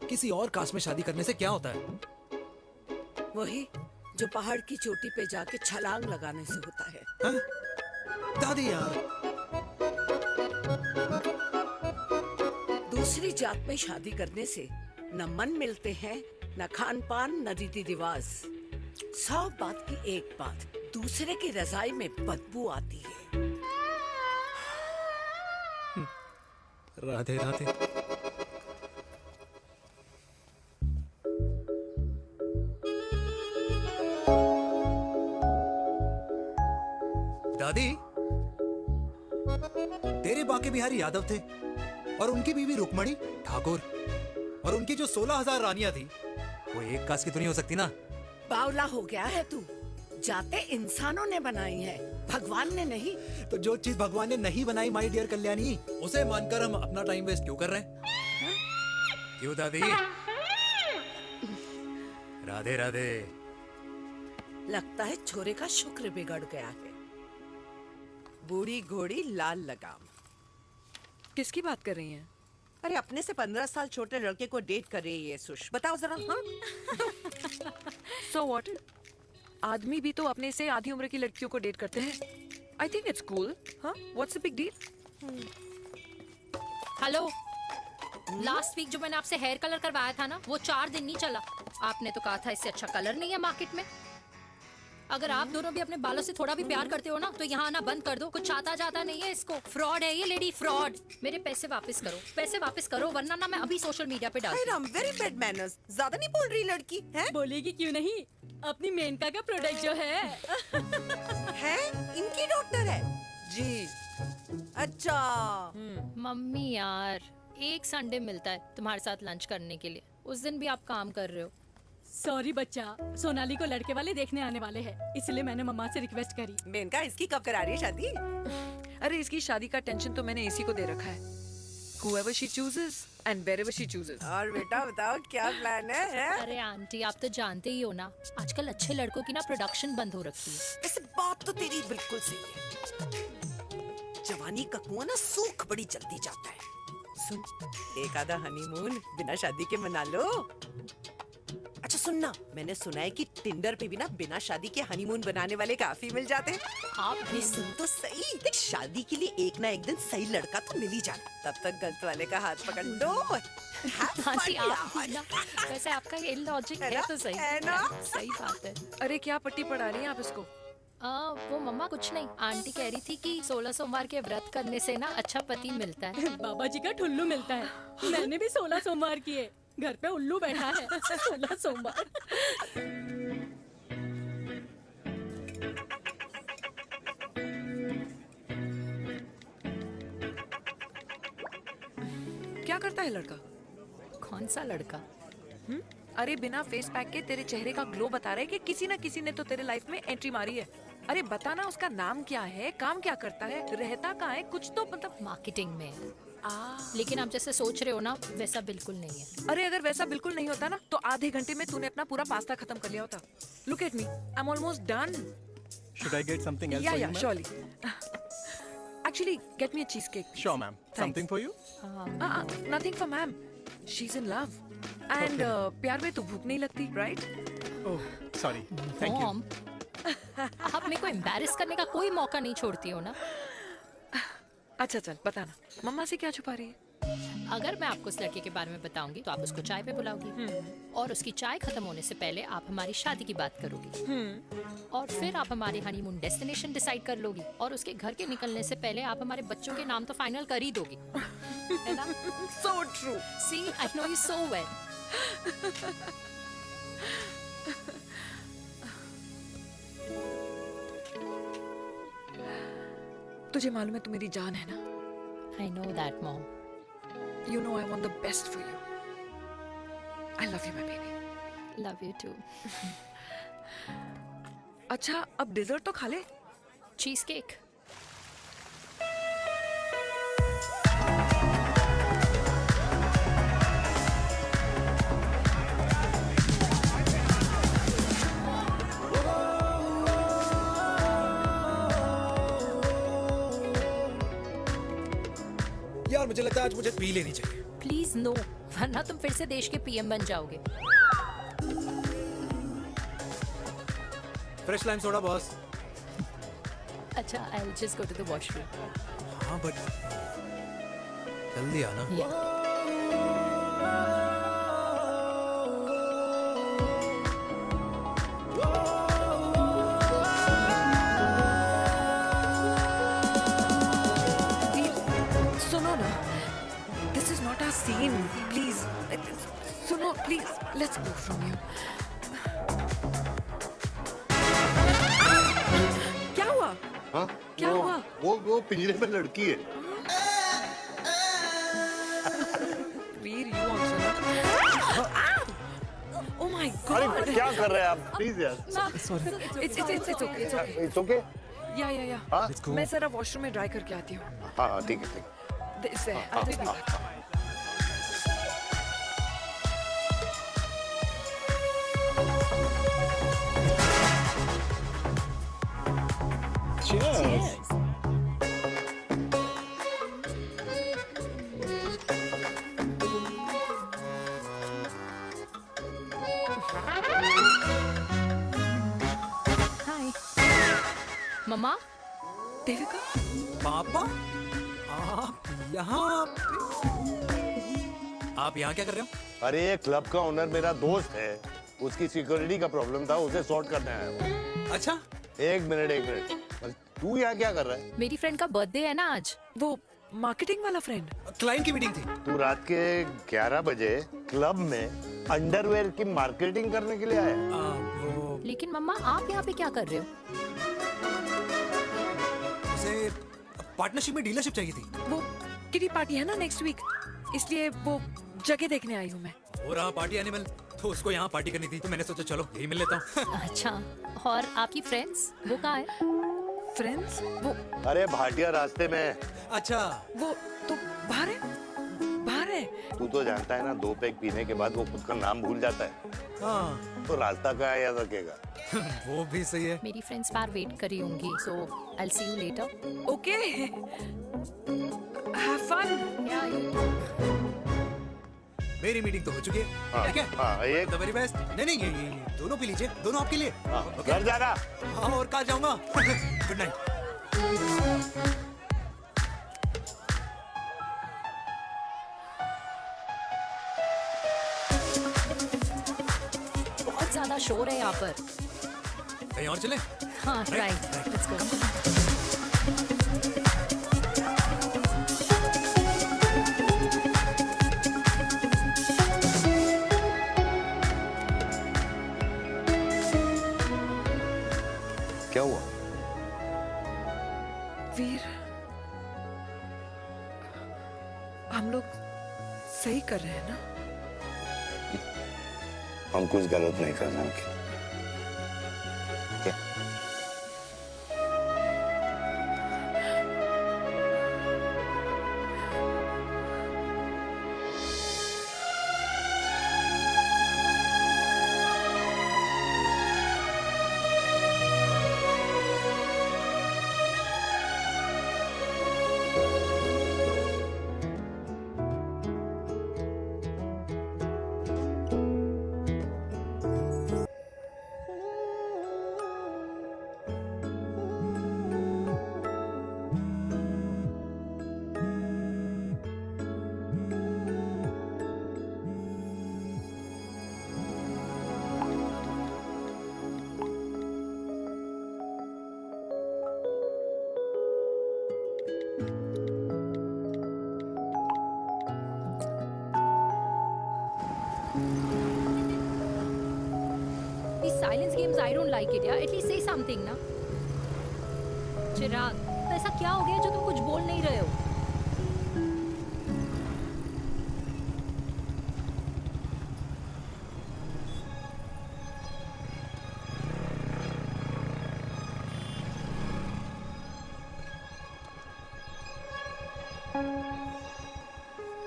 किसी और कास्ट में शादी करने से क्या होता है? वही जो पहाड़ की चोटी पे जाके छलांग लगाने से होता है। हाँ? दादी यार, दूसरी जात में शादी करने से न मन मिलते हैं, न खान पान, न रीति रिवाज। 100 बात की एक बात, दूसरे की रजाई में बदबू आती है। राधे राधे। दादी, तेरे बाके बिहारी यादव थे और उनकी बीवी रुक्मणी ठाकुर, और उनकी जो 16,000 रानियां थी वो एक कास्ट की तो नहीं हो सकती ना? बावला हो गया है तू। जाते इंसानों ने बनाई है, भगवान ने नहीं। तो जो चीज भगवान ने नहीं बनाई माय डियर कल्याणी, उसे मानकर हम अपना टाइम वेस्ट क्यों कर रहे हैं? क्यों दादी? राधे राधे। लगता है छोरे का शुक्र बिगड़ गया है। बूढ़ी घोड़ी लाल लगाम। किसकी बात कर रही हैं? अरे अपने से 15 साल छोटे लड़के को डेट कर रही है ये सुश। बताओ जरा। हाँ? So what? आदमी भी तो अपने से आधी उम्र की लड़कियों को डेट करते हैं। I think it's cool. हाँ? What's the big deal? Hello, last week जो मैंने आपसे हेयर कलर करवाया था ना, वो 4 दिन नहीं चला। आपने तो कहा था इससे अच्छा कलर नहीं है मार्केट में। अगर आप दोनों भी अपने बालों से थोड़ा भी प्यार करते हो ना, तो यहाँ आना बंद कर दो। कुछ आता जाता नहीं है इसको। फ्रॉड है ये लेडी, फ्रॉड। मेरे पैसे वापस करो, पैसे वापस करो, वरना ना मैं अभी सोशल मीडिया पे डाल दूँ। Very bad manners. ज्यादा नहीं बोल रही लड़की है? बोलेगी क्यों नहीं? अपनी मेनका का प्रोडक्ट जो है है इनकी डॉक्टर है जी। अच्छा। मम्मी यार, एक संडे मिलता है तुम्हारे साथ लंच करने के लिए, उस दिन भी आप काम कर रहे हो। सॉरी बच्चा, सोनाली को लड़के वाले देखने आने वाले हैं, इसलिए मैंने मम्मा से रिक्वेस्ट करी। मेनका, इसकी कब करा रही है शादी? अरे इसकी शादी का टेंशन तो मैंने इसी को दे रखा है। Whoever she chooses and wherever she chooses. और बेटा बताओ क्या प्लान है? अरे आंटी, आप तो जानते ही हो ना, आजकल अच्छे लड़कों की ना प्रोडक्शन बंद हो रखी है। ऐसे बात तो तेरी बिल्कुल सही है। जवानी का कुआं ना सूख बड़ी जल्दी जाता है। सुन, एक आधा हनीमून बिना शादी के मना लो। अच्छा सुनना, मैंने सुना है कि टिंडर पे भी ना बिना शादी के हनीमून बनाने वाले काफी मिल जाते हैं। आप भी सुन तो सही, देख शादी के लिए एक ना एक दिन सही लड़का तो मिल ही जाना। तब तक गलत वाले का हाथ पकड़ लो। आंटी आप भी ना, वैसे आपका ये लॉजिक है तो सही है ना? सही बात है। अरे क्या पट्टी पढ़ा रही हैं आप इसको? वो मम्मा कुछ नहीं, आंटी कह रही थी कि 16 सोमवार के व्रत करने से ना अच्छा पति मिलता है। बाबा जी का ठुल्लू मिलता है। मैंने भी 16 सोमवार किए, घर पे उल्लू बैठा है। 16 सोमवार। क्या करता है लड़का? कौन सा लड़का? अरे बिना फेस पैक के तेरे चेहरे का ग्लो बता रहा है कि किसी ना किसी ने तो तेरे लाइफ में एंट्री मारी है। अरे बताना, उसका नाम क्या है, काम क्या करता है, रहता कहाँ है, कुछ तो मतलब। मार्केटिंग में। लेकिन आप जैसे सोच रहे हो ना, वैसा बिल्कुल नहीं है। अरे अगर वैसा बिल्कुल नहीं होता ना, तो आधे घंटे में तूने अपना पूरा पास्ता खत्म कर लिया होता। Look at me, I am almost done. Should I get something else for you, ma'am? surely. Actually, get me a cheesecake. Sure, ma'am. Something for you? Nothing for ma'am. She's in love. And प्यार में तो भूख नहीं लगती, right? Oh, sorry. Thank you. Mom, आप मेरे को embarrass करने का कोई मौका नहीं छोड़ती हो ना। अच्छा चल बताना, मम्मा से क्या छुपा रही है? अगर मैं आपको उस लड़के के बारे में बताऊंगी तो आप उसको चाय पे बुलाओगी, और उसकी चाय खत्म होने से पहले आप हमारी शादी की बात करोगी, और फिर आप हमारे हनीमून डेस्टिनेशन डिसाइड कर लोगी, और उसके घर के निकलने से पहले आप हमारे बच्चों के नाम तो फाइनल कर ही दोगी, है ना? So true. See, I know you so well. तुझे मालूम है तू मेरी जान है ना? I know that, Mom. You know I want the best for you. I love you, my baby. Love you too. अच्छा अब डिजर्ट तो खा ले। Cheese cake. यार मुझे लगता है आज मुझे पी लेनी चाहिए। प्लीज नो, वरना तुम फिर से देश के पीएम बन जाओगे। Fresh lime soda boss. अच्छा, I will just go to the washroom. हाँ बट जल्दी आना। सुनो ना, this is not our scene, please. सुनो please, let's go from here. क्या हुआ? हाँ? क्या हुआ? वो पिंजरे में लड़की है। वीर, you also oh my god! अरे क्या कर रहे हैं आप? प्लीज यार। Sorry. It's okay. It's okay? Yeah. हाँ? मैं जरा वॉशरूम में ड्राई करके आती हूँ। हाँ ठीक है। This way. I'll be back. Cheers. हाय मम्मा। देविका। पापा आप यहाँ क्या कर रहे हो? अरे ये क्लब का ओनर मेरा दोस्त है, उसकी सिक्योरिटी का प्रॉब्लम था, उसे सॉर्ट करने आया हूँ। अच्छा एक मिनट। तू यहाँ क्या कर रहा है? मेरी फ्रेंड का बर्थडे है ना आज। वो मार्केटिंग वाला फ्रेंड। क्लाइंट की मीटिंग थी। तू रात के 11 बजे क्लब में अंडरवेयर की मार्केटिंग करने के लिए आया? लेकिन मम्मा आप यहाँ पे क्या कर रहे हो? उसे पार्टनरशिप में डीलरशिप चाहिए थी। वो किटी पार्टी है ना नेक्स्ट वीक, इसलिए वो जगह देखने आई हूँ मैं। हो रहा पार्टी एनिमल, तो उसको यहाँ पार्टी करनी थी, तो मैंने सोचा चलो यही मिल लेता हूँ। अच्छा, और आपकी फ्रेंड्स वो कहाँ है? फ्रेंड्स वो अरे भाटिया रास्ते में। अच्छा वो तो बाहर है। तू तो जानता है ना, 2 पैक पीने के बाद वो खुद का नाम भूल जाता है। हाँ तो रास्ता क्या याद रखेगा? वो भी सही है। मेरी फ्रेंड्स बाहर वेट कर रही होंगी, so I will see you later. Okay, have fun. मेरी मीटिंग तो हो चुकी है। हाँ, ठीक है? हाँ, ये द वेरी बेस्ट। नहीं ये दोनों पी लीजिए, दोनों आपके लिए। घर जाना। हाँ और कहाँ जाऊंगा। Good night. बहुत ज्यादा शोर है यहाँ पर। कहीं और चले? हाँ राइट, लेट्स गो। क्या हुआ? वीर, हम लोग सही कर रहे हैं ना? हम कुछ गलत नहीं कर रहे हैं। क्या? These silence games, I don't like it. Yeah, at least say something, ना? चिराग, तो ऐसा क्या हो गया जो तुम कुछ बोल नहीं रहे हो?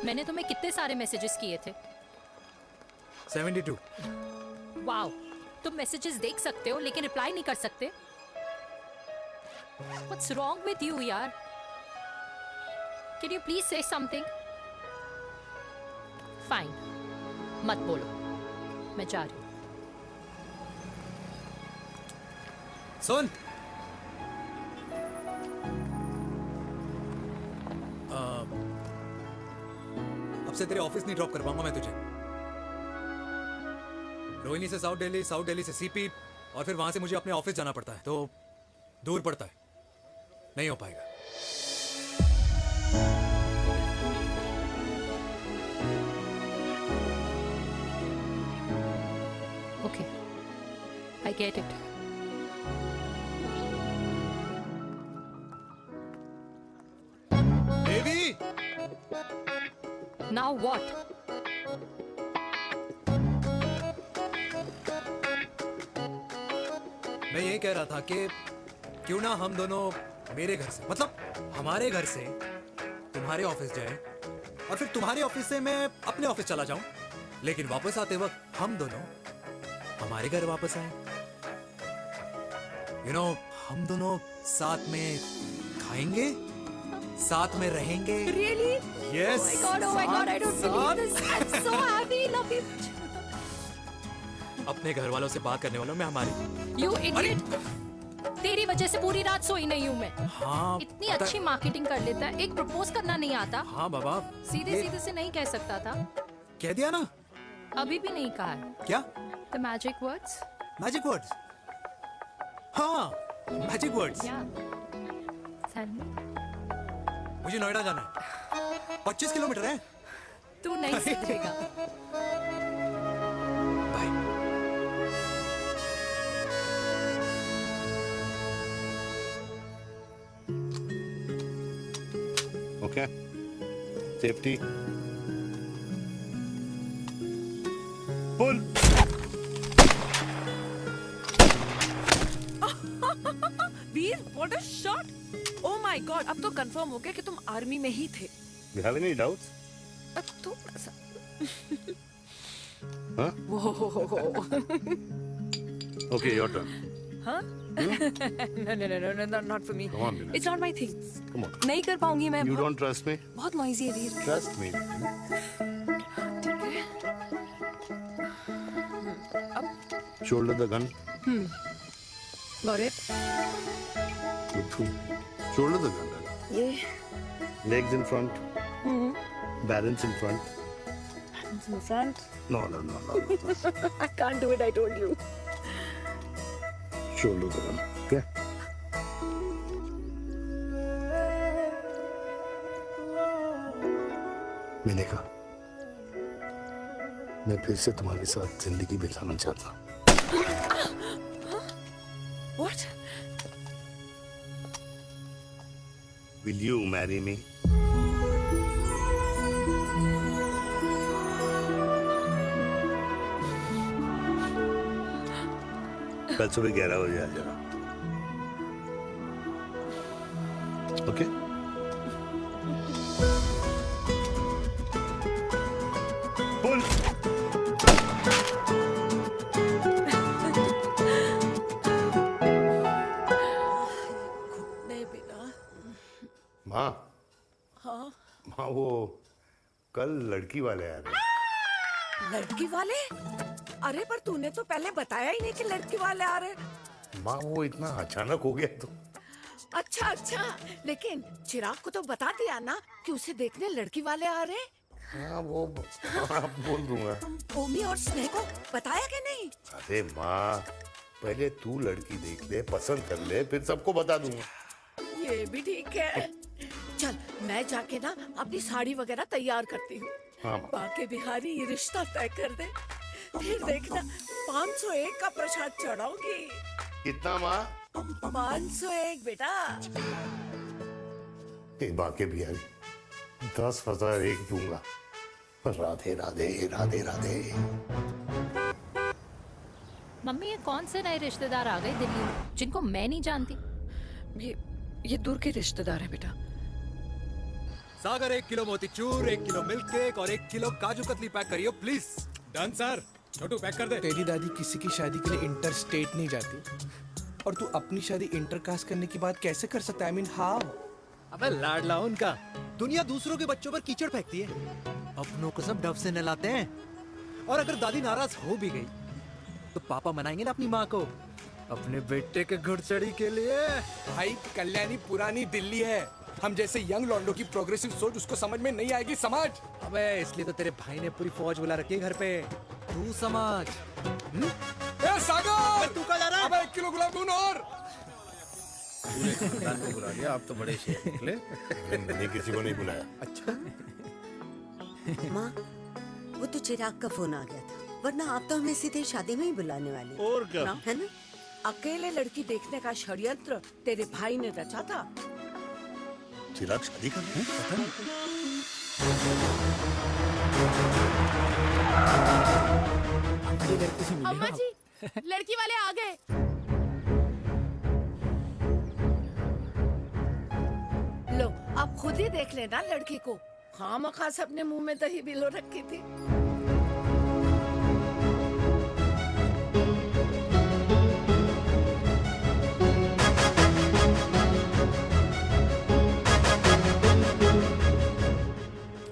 मैंने तुम्हें कितने सारे मैसेजेस किए थे? 72। वाओ, तुम मैसेजेस देख सकते हो लेकिन रिप्लाई नहीं कर सकते? What's wrong with you, यार? Can you please say something? Fine, मत बोलो, मैं जा रही हूँ। सुन, अब से तेरे ऑफिस नहीं ड्रॉप कर पाऊंगा मैं तुझे। रोहिणी से साउथ दिल्ली से सीपी, और फिर वहां से मुझे अपने ऑफिस जाना पड़ता है, तो दूर पड़ता है, नहीं हो पाएगा। Okay, I get it. Devi! Now what? मैं ये कह रहा था कि क्यों ना हम दोनों मेरे घर से, मतलब हमारे घर से तुम्हारे ऑफिस जाए, और फिर तुम्हारे ऑफिस से मैं अपने ऑफिस चला जाऊं, लेकिन वापस आते वक्त हम दोनों हमारे घर वापस आए। हम दोनों साथ में खाएंगे, साथ में रहेंगे। Really? Yes. Oh my God, I don't believe this. I'm so happy, love you. अपने घर वालों से बात करने वालों में हमारी। You idiot! तेरी वजह से पूरी रात सोई नहीं हूँ मैं। हाँ, इतनी अच्छी मार्केटिंग कर लेता है, एक प्रपोज करना नहीं आता। हाँ बाबा, सीधे सीधे से नहीं कह सकता था। कह दिया ना। अभी भी नहीं कहा है। क्या? The magic words? Magic words? हाँ, मैजिक वर्ड्स। Tell me. मुझे नोएडा जाना है, 25 किलोमीटर है। तू नहीं सीखेगा। Okay. Safety. Pull. Veer, what a shot! Oh my God, अब तो कंफर्म हो गया कि तुम आर्मी में ही थे। You have any doubts? अब तो Huh? वो Okay, your turn. हाँ? No, not for me. Come on, Vinay. It's not my thing. Come on. नहीं कर पाऊंगी मैं। You don't trust me? बहुत noisy है वीर। Trust me. Shoulder the gun. Got it. Good. Shoulder the gun. ये Legs in front. Balance in front. in front. No. I can't do it. I told you. Shoulder the gun. Okay. मैंने कहा मैं फिर से तुम्हारे साथ जिंदगी बिताना चाहता हूँ। What? Will you marry me? कल सुबह 11 बजे आ जाना। ओके? पुल। नहीं बेटा। माँ, हाँ, माँ वो कल लड़की वाले आ रहे। लड़की वाले? अरे पर तूने तो पहले बताया ही नहीं कि लड़की वाले आ रहे। माँ वो इतना अचानक हो गया तो। अच्छा, लेकिन चिराग को तो बता दिया ना कि उसे देखने लड़की वाले आ रहे। हाँ वो आप बोल दूंगा। ओमी और स्नेह को बताया कि नहीं? अरे माँ, पहले तू लड़की देख ले, पसंद कर ले, फिर सबको बता दूंगा। ये भी ठीक है। चल मैं जाके ना अपनी साड़ी वगैरह तैयार करती हूँ। हाँ। बाके बिहारी ये रिश्ता तय कर दे, फिर देखना 501 का प्रसाद चढ़ाओगी। कितना माँ? 501 बेटा। बाके बिहारी 10,001 दूंगा। राधे राधे राधे राधे। मम्मी ये कौन से नए रिश्तेदार आ गए दिल्ली में जिनको मैं नहीं जानती? ये दूर के रिश्तेदार है बेटा। Sagar 1 kilo motichoor, 1 kilo milk cake और 1 किलो काजू कतली पैक करियो please. Done sir. Chhotu pack कर दे। तेरी दादी किसी की शादी के लिए इंटर स्टेट नहीं जाती, और तू अपनी शादी इंटर कास्ट करने की बात कैसे कर सकता है? I mean how? अबे लाडला उनका। दुनिया दूसरों के बच्चों पर कीचड़ फेंकती है, अपनों को सब डब से नहलाते हैं। और अगर दादी नाराज हो भी गई तो पापा मनाएंगे ना अपनी माँ को अपने बेटे के घुड़चड़ी के लिए। भाई कल्याणी पुरानी दिल्ली है, हम जैसे यंग लॉन्डो की प्रोग्रेसिव सोच उसको समझ में नहीं आएगी। समझ? अबे इसलिए तो तेरे भाई ने पूरी फौज बुला रखी है घर पे, तू समझ। ए सागर, तू कहाँ जा रहा है? अबे 1 किलो गुलाब जामुन और। पूरे खानदान को बुला लिया, आप तो बड़े शेर निकले। मैंने किसी को नहीं बुलाया। अच्छा माँ, वो तो चिराग का फोन आ गया था, वरना आप तो हमें सीधे शादी में ही बुलाने वाली। और क्या? ना? है ना? अकेले लड़की देखने का षड्यंत्र तेरे भाई ने रचा था। चिराग शादी कर रहे हैं? पता नहीं। अम्मा जी, लड़की वाले आ गए। लो आप खुद ही देख लेना लड़की को। खामखा सबने मुंह में दही बिलो रखी थी।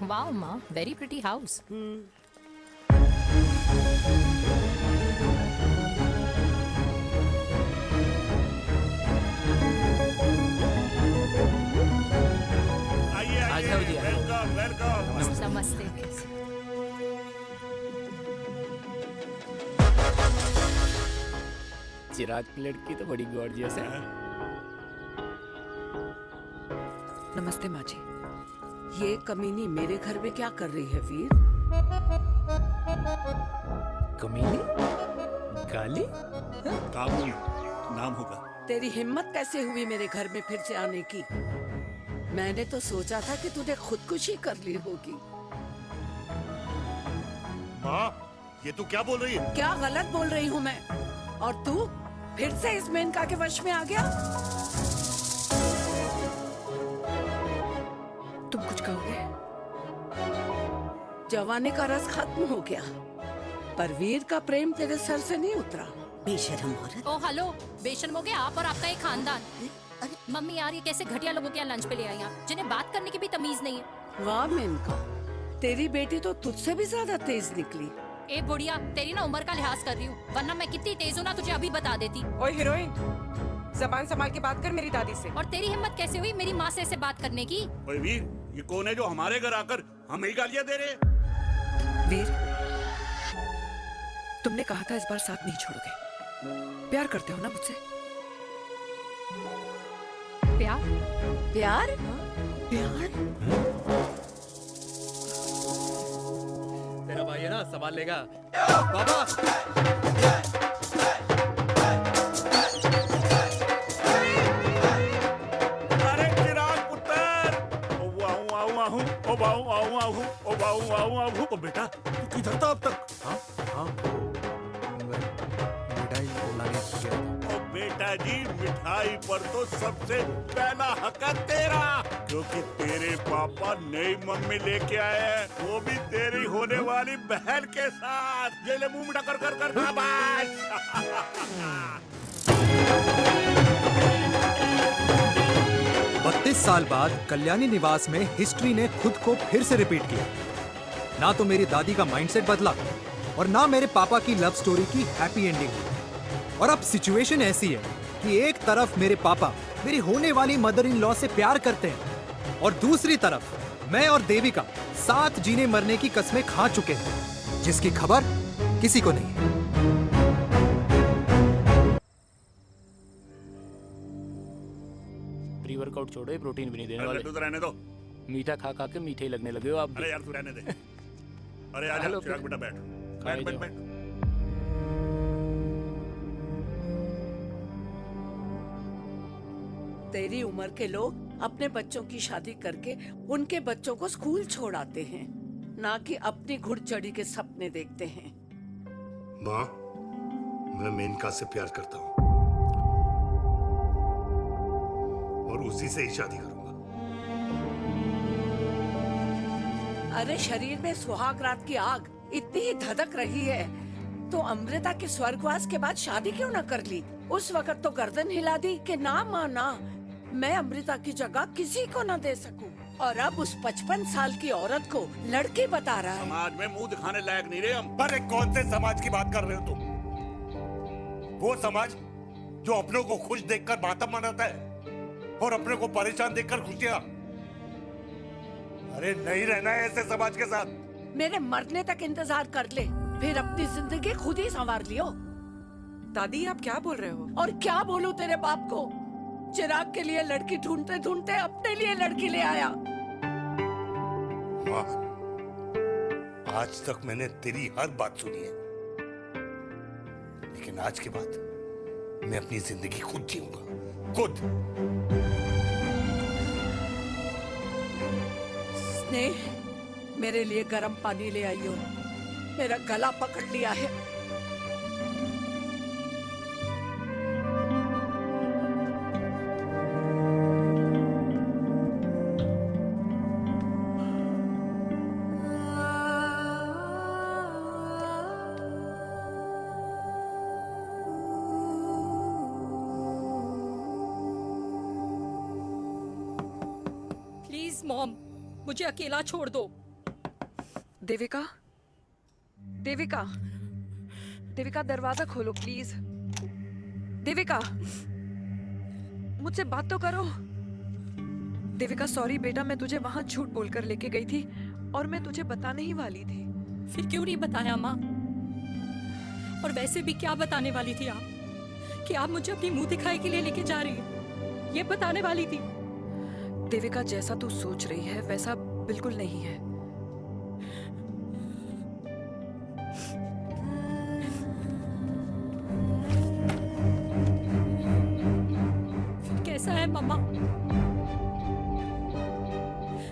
वाओ माँ, वेरी प्रिटी हाउस। आइए आइए, वेलकम वेलकम। नमस्ते। चिराग की लड़की तो बड़ी गॉर्जियस है। नमस्ते माँ जी। ये कमीनी मेरे घर में क्या कर रही है वीर? कमीनी? गाली? काबुल नाम होगा। तेरी हिम्मत कैसे हुई मेरे घर में फिर से आने की? मैंने तो सोचा था कि तूने खुदकुशी कर ली होगी। माँ, ये तू क्या बोल रही है? क्या गलत बोल रही हूँ मैं? और तू फिर से इस मेनका के वश में आ गया? तुम कुछ कहोगे? जवानी का रस खत्म हो गया, पर वीर का प्रेम तेरे सर से नहीं उतरा। बेशरम औरत। ओ हेलो, बेशर्म हो गए आप और आपका एक खानदान। मम्मी यार, ये कैसे घटिया लोगों के यहाँ लंच पे ले आई आप, जिन्हें बात करने की भी तमीज नहीं है। वाह मेनका, तेरी बेटी तो तुझसे भी ज्यादा तेज निकली। ए बुढ़िया, तेरी ना उम्र का लिहाज कर रही हूँ, वरना मैं कितनी तेज हूँ ना तुझे अभी बता देती। ओए हीरोइन, जबान संभाल के बात कर मेरी दादी से। और तेरी हिम्मत कैसे हुई मेरी माँ से ऐसे बात करने की? ओए वीर, ये कौन है जो हमारे घर आकर हमें ही गालियां दे रहे हैं? वीर, तुमने कहा था इस बार साथ नहीं छोड़ोगे। प्यार करते हो ना मुझसे? प्यार? प्यार? प्यार? तेरा भाई है ना, संभाल लेगा। बाबा अरे चिराग पुत्र, ओ वाहू वाहू वाहू, ओ वाहू वाहू वाहू, ओ वाहू वाहू वाहू। ओ बेटा, तू किधर था अब तक? हाँ हाँ, मिठाई लाने गया था। ओ बेटा जी, मिठाई पर तो सबसे पहला हक है तेरा, क्योंकि तेरे पापा नई मम्मी लेके आए हैं, वो भी तेरी होने वाली बहन के साथ। ये ले मुंह मीठा कर कर कर शाबाश। 32 साल बाद कल्याणी निवास में हिस्ट्री ने खुद को फिर से रिपीट किया। ना तो मेरी दादी का माइंडसेट बदला और ना मेरे पापा की लव स्टोरी की हैप्पी एंडिंग हुई। और अब सिचुएशन ऐसी है कि एक तरफ मेरे पापा मेरी होने वाली मदर इन लॉ से प्यार करते हैं और दूसरी तरफ मैं और देविका साथ जीने मरने की कस्में खा चुके हैं, जिसकी खबर किसी को नहीं है। प्री वर्कआउट छोड़ो, ये प्रोटीन भी नहीं देने वाले। तू तो रहने दो। मीठा खा खा के मीठे ही लगने लगे हो आप भी। अरे यार तू रहने दे। अरे आजा हेलो, चिराग बेटा, बैठ खाए बैठ बैठ जाओ। बैठ। तेरी उम्र के लोग अपने बच्चों की शादी करके उनके बच्चों को स्कूल छोड़ाते हैं, ना कि अपनी घुड़चढ़ी के सपने देखते हैं। माँ, मैं मेनका से प्यार करता हूँ और उसी से ही शादी करूंगा। अरे शरीर में सुहाग रात की आग इतनी ही धधक रही है तो अमृता के स्वर्गवास के बाद शादी क्यों न कर ली? उस वक्त तो गर्दन हिला दी कि ना माना, मैं अमृता की जगह किसी को न दे सकूं। और अब उस 55 साल की औरत को लड़की बता रहा है। समाज में मुंह दिखाने लायक नहीं रहे हम। अरे कौन से समाज की बात कर रहे हो तुम? वो समाज जो अपनों को खुश देखकर मातम मनाता है और अपने को परेशान देखकर खुशियां। अरे नहीं रहना है ऐसे समाज के साथ। मेरे मरने तक इंतजार कर ले, फिर अपनी जिंदगी खुद ही संवार लियो। दादी आप क्या बोल रहे हो? और क्या बोलूं तेरे बाप को? चिराग के लिए लड़की ढूंढते ढूंढते अपने लिए लड़की ले आया। माँ, आज तक मैंने तेरी हर बात सुनी है, लेकिन आज के बाद मैं अपनी जिंदगी खुद जीऊंगा, खुद। स्नेह, मेरे लिए गर्म पानी ले आइयो, मेरा गला पकड़ लिया है। प्लीज मॉम, मुझे अकेला छोड़ दो। देविका, देविका, देविका दरवाजा खोलो प्लीज। देविका, मुझसे बात तो करो। देविका सॉरी बेटा, मैं तुझे वहां झूठ बोलकर लेके गई थी और मैं तुझे बताने ही वाली थी। फिर क्यों नहीं बताया माँ? और वैसे भी क्या बताने वाली थी आप? कि आप मुझे अपनी मुंह दिखाई के लिए लेके जा रही है, ये बताने वाली थी। देविका जैसा तू सोच रही है वैसा बिल्कुल नहीं है। फिर कैसा है मम्मा?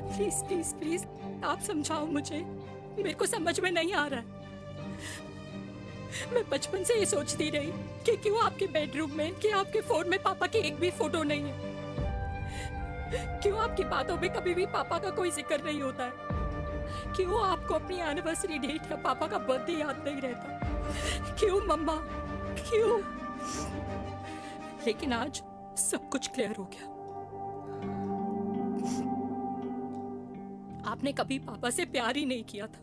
प्लीज प्लीज प्लीज आप समझाओ मुझे, मेरे को समझ में नहीं आ रहा है। मैं बचपन से ये सोचती रही कि क्यों आपके बेडरूम में, कि आपके फोन में पापा की एक भी फोटो नहीं है, क्यों आपकी बातों में कभी भी पापा का कोई जिक्र नहीं होता है, क्यों आपको अपनी एनिवर्सरी डेट या पापा का बर्थडे याद नहीं रहता, क्यों मम्मा, क्यों? लेकिन आज सब कुछ क्लियर हो गया। आपने कभी पापा से प्यार ही नहीं किया था।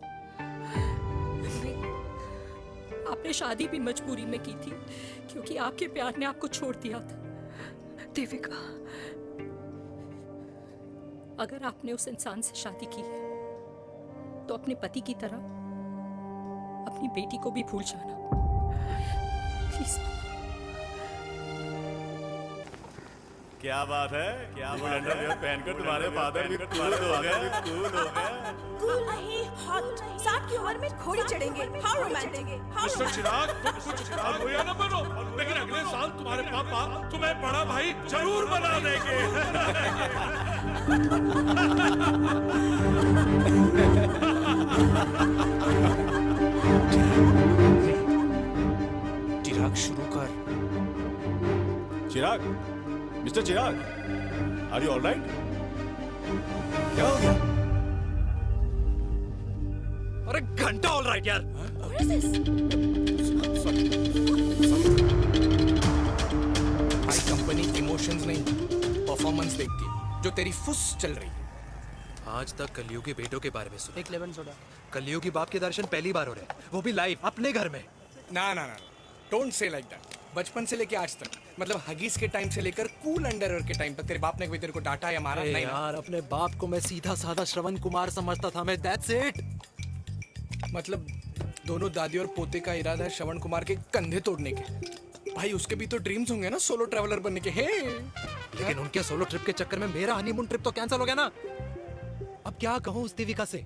आपने शादी भी मजबूरी में की थी क्योंकि आपके प्यार ने आपको छोड़ दिया था। देविका, अगर आपने उस इंसान से शादी की है तो अपने पति की तरह अपनी बेटी को भी भूल जाना प्लीज। क्या बात है, क्या अंडरवियर पहनकर तुम्हारे फादर भी कूल हो गए, कूल हो गए। कूल नहीं, हॉट। 60 की उम्र में घोड़ी चढ़ेंगे, हाउ रोमांटिक। मिस्टर चिराग, तुम कुछ चिराग हो या न बनो, लेकिन अगले साल तुम्हारे पापा तुम्हें बड़ा भाई जरूर बना देंगे। चिराग शुरू कर। Chirag, mister Chirag, are you alright? क्या हो गया? अरे घंटा ऑलराइट यार। भाई कंपनी इमोशंस नहीं परफॉर्मेंस देखती है, जो तेरी फुस चल रही है। आज तक कलयुगी बेटों के बारे में सुना। एक लेमन सोडा। कलयुगी बाप के दर्शन पहली बार हो रहे हैं, वो भी लाइव अपने घर में। ना ना ना, डोंट से लाइक दैट। बचपन से लेके आज तक, मतलब हगीज के टाइम से लेकर कूल अंडरवेयर के टाइम तक तेरे बाप ने कभी तेरे को डांटा या मारा? नहीं यार, अपने बाप को मैं सीधा साधा श्रवण कुमार समझता था मैं, दैट्स इट। मतलब दोनों दादी और पोते का इरादा है श्रवण कुमार के कंधे तोड़ने के। भाई उसके भी तो ड्रीम्स होंगे ना सोलो ट्रैवलर बनने के। हे लेकिन उनके सोलो ट्रिप के चक्कर में मेरा हनीमून ट्रिप तो कैंसिल हो गया ना। अब क्या कहूँ उस देविका से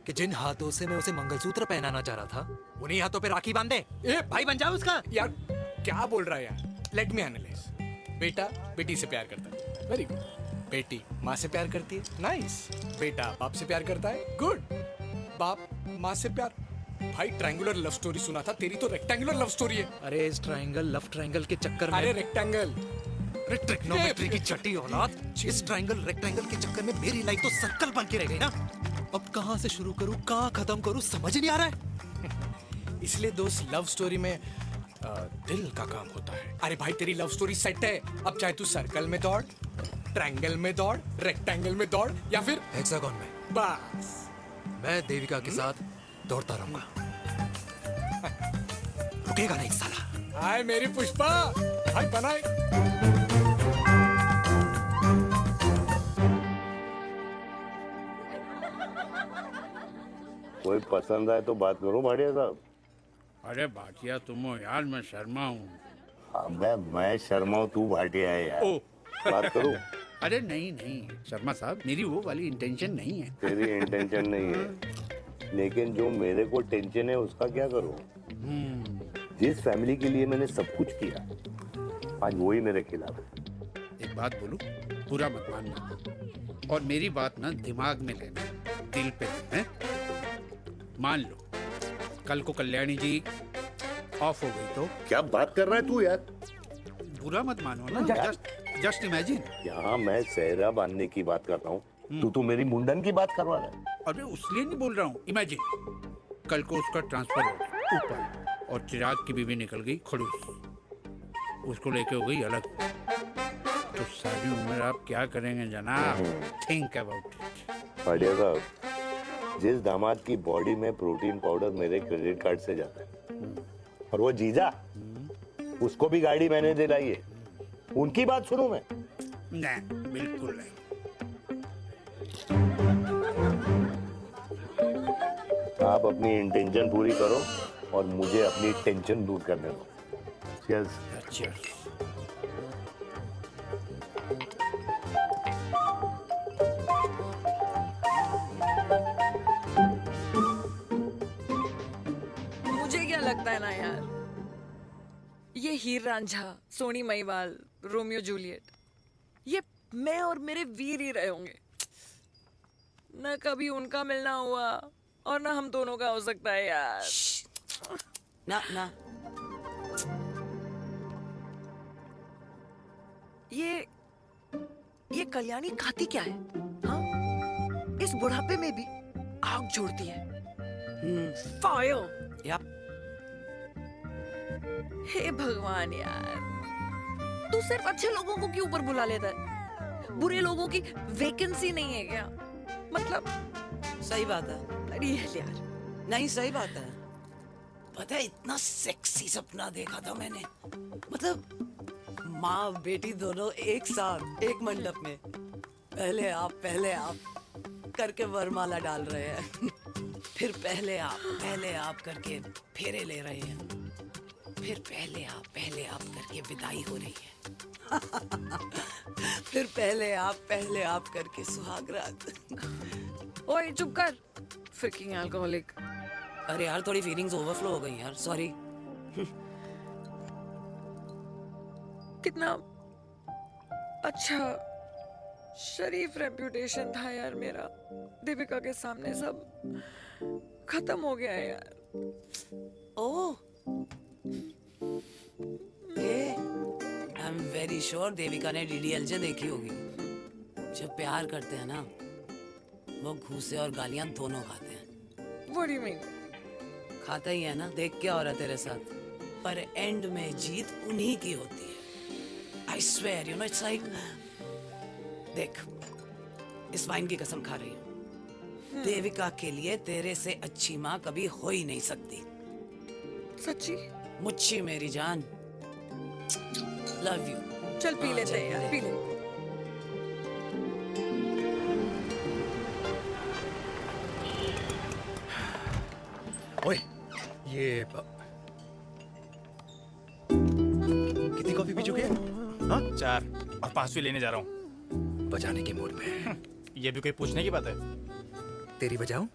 कि जिन हाथों से मैं उसे मंगलसूत्र पहनाना चाह रहा था, उन्हीं हाथों पे राखी बांध दे। ए भाई बन जाओ उसका। यार क्या बोल रहा है यार? Let me analyse. बेटा बेटी से प्यार करता है, वेरी गुड। बेटी माँ से प्यार करती है, नाइस। बेटा बाप से प्यार करता है, गुड। बाप माँ से प्यार। भाई ट्रायंगुलर लव स्टोरी सुना था, तेरी तो रेक्टेंगुलर लव स्टोरी है। अरे इस ट्रायंगल लव ट्रायंगल के चक्कर में, अरे रेक्टेंगल, अरे ट्रिग्नोमेट्री की छठी औलाद, इस ट्रायंगल रेक्टेंगल के चक्कर में मेरी लाइफ तो सर्कल बन के रह गई ना। अब कहाँ से शुरू करूँ, कहाँ खत्म करूँ, समझ नहीं आ रहा है। इसलिए दोस्त लव स्टोरी में दिल का काम होता है। अरे भाई तेरी लव स्टोरी सेट है, अब चाहे तू सर्कल में दौड़, ट्रायंगल में दौड़, रेक्टेंगल में दौड़ या फिर हेक्सागन में। बस मैं देविका के साथ दौड़ता रहूंगा, रुकेगा नहीं साला। हाय मेरी पुष्पा, हाय बनाए। कोई पसंद आए तो बात करो भाटिया साहब। अरे भाटिया तुम हो यार, मैं शर्मा हूँ। अबे मैं शर्मा हूँ, तू भाटिया है यार। ओ। बात करो। अरे नहीं नहीं शर्मा साहब, मेरी वो वाली इंटेंशन नहीं है। तेरी इंटेंशन नहीं है, लेकिन जो मेरे को टेंशन है उसका क्या करूँ। जिस फैमिली के लिए मैंने सब कुछ किया, आज वही मेरे खिलाफ है। एक बात बोलूं, पूरा मत मानना, और मेरी बात ना दिमाग में लेना, दिल पे है। मान लो कल को कल्याणी जी ऑफ हो गई तो क्या बात कर रहा है तू यार। बुरा मत मानो ना, जस्ट इमेजिन। यहाँ मैं सेहरा बांधने की बात कर रहा हूँ, तू मेरी मुंडन की बात करवा रहा है। अरे उसलिए नहीं बोल रहा हूँ, इमेजिन कल को उसका ट्रांसफर हो गया ऊपर और चिराग की बीवी निकल गई खड़ूस, उसको लेके हो गई अलग, तो सारी उम्र आप क्या करेंगे जनाब। Think about it. भाटिया साहब, जिस दामाद की बॉडी में प्रोटीन पाउडर मेरे क्रेडिट कार्ड से जाता है, और वो जीजा, उसको भी गाड़ी मैंने दिलाई है, उनकी बात सुनूं मैं? नहीं, बिल्कुल नहीं। आप अपनी इंटेंशन पूरी करो और मुझे अपनी टेंशन दूर करने दो। Cheers. Cheers. मुझे क्या लगता है ना यार, ये हीर रांझा, सोनी महिवाल, रोमियो जूलियट, ये मैं और मेरे वीर ही रहे होंगे। न कभी उनका मिलना हुआ और ना हम दोनों का हो सकता है यार। ना ना, ये कल्याणी खाती क्या है? हाँ? इस बुढ़ापे में भी आग जोड़ती है। फायर। यार हे भगवान यार, तू सिर्फ अच्छे लोगों को क्यों ऊपर बुला लेता है? बुरे लोगों की वैकेंसी नहीं है क्या? मतलब सही बात है। अरे यार, नहीं सही बात है। पता है इतना सेक्सी सपना देखा था मैंने, मतलब माँ बेटी दोनों एक साथ एक मंडप में, पहले आप करके वरमाला डाल रहे हैं, फिर पहले आप करके फेरे ले रहे हैं, फिर पहले आप करके विदाई हो रही है, फिर पहले आप करके सुहाग रात। ओए चुप कर, फ्रिकिंग अल्कोहलिक। अरे यार थोड़ी फीलिंग्स ओवरफ्लो हो गई यार, सॉरी। कितना अच्छा शरीफ रेप्यूटेशन था यार मेरा, दीपिका के सामने सब खत्म हो गया है यार। Oh, I am very sure Devika ने डीडीएलजे देखी होगी। जब प्यार करते हैं ना, वो घूसे और गालियां दोनों खाते हैं। What do you mean? खाता ही है ना, देख क्या हो रहा है तेरे साथ, पर एंड में जीत उन्हीं की होती है। I swear, you know, it's like, देख, इस वाइन की कसम खा रही हूँ, देविका के लिए तेरे से अच्छी माँ कभी हो ही नहीं सकती। सच्ची? मुच्छी मेरी जान, लव यू। चल पी लेते हैं यार, पी ले। ओए, ये कितनी कॉफी पी चुके हैं? हाँ? 4 और 5वीं लेने जा रहा हूँ। बजाने के मूड में। ये भी कोई पूछने की बात है? तेरी बजाऊं?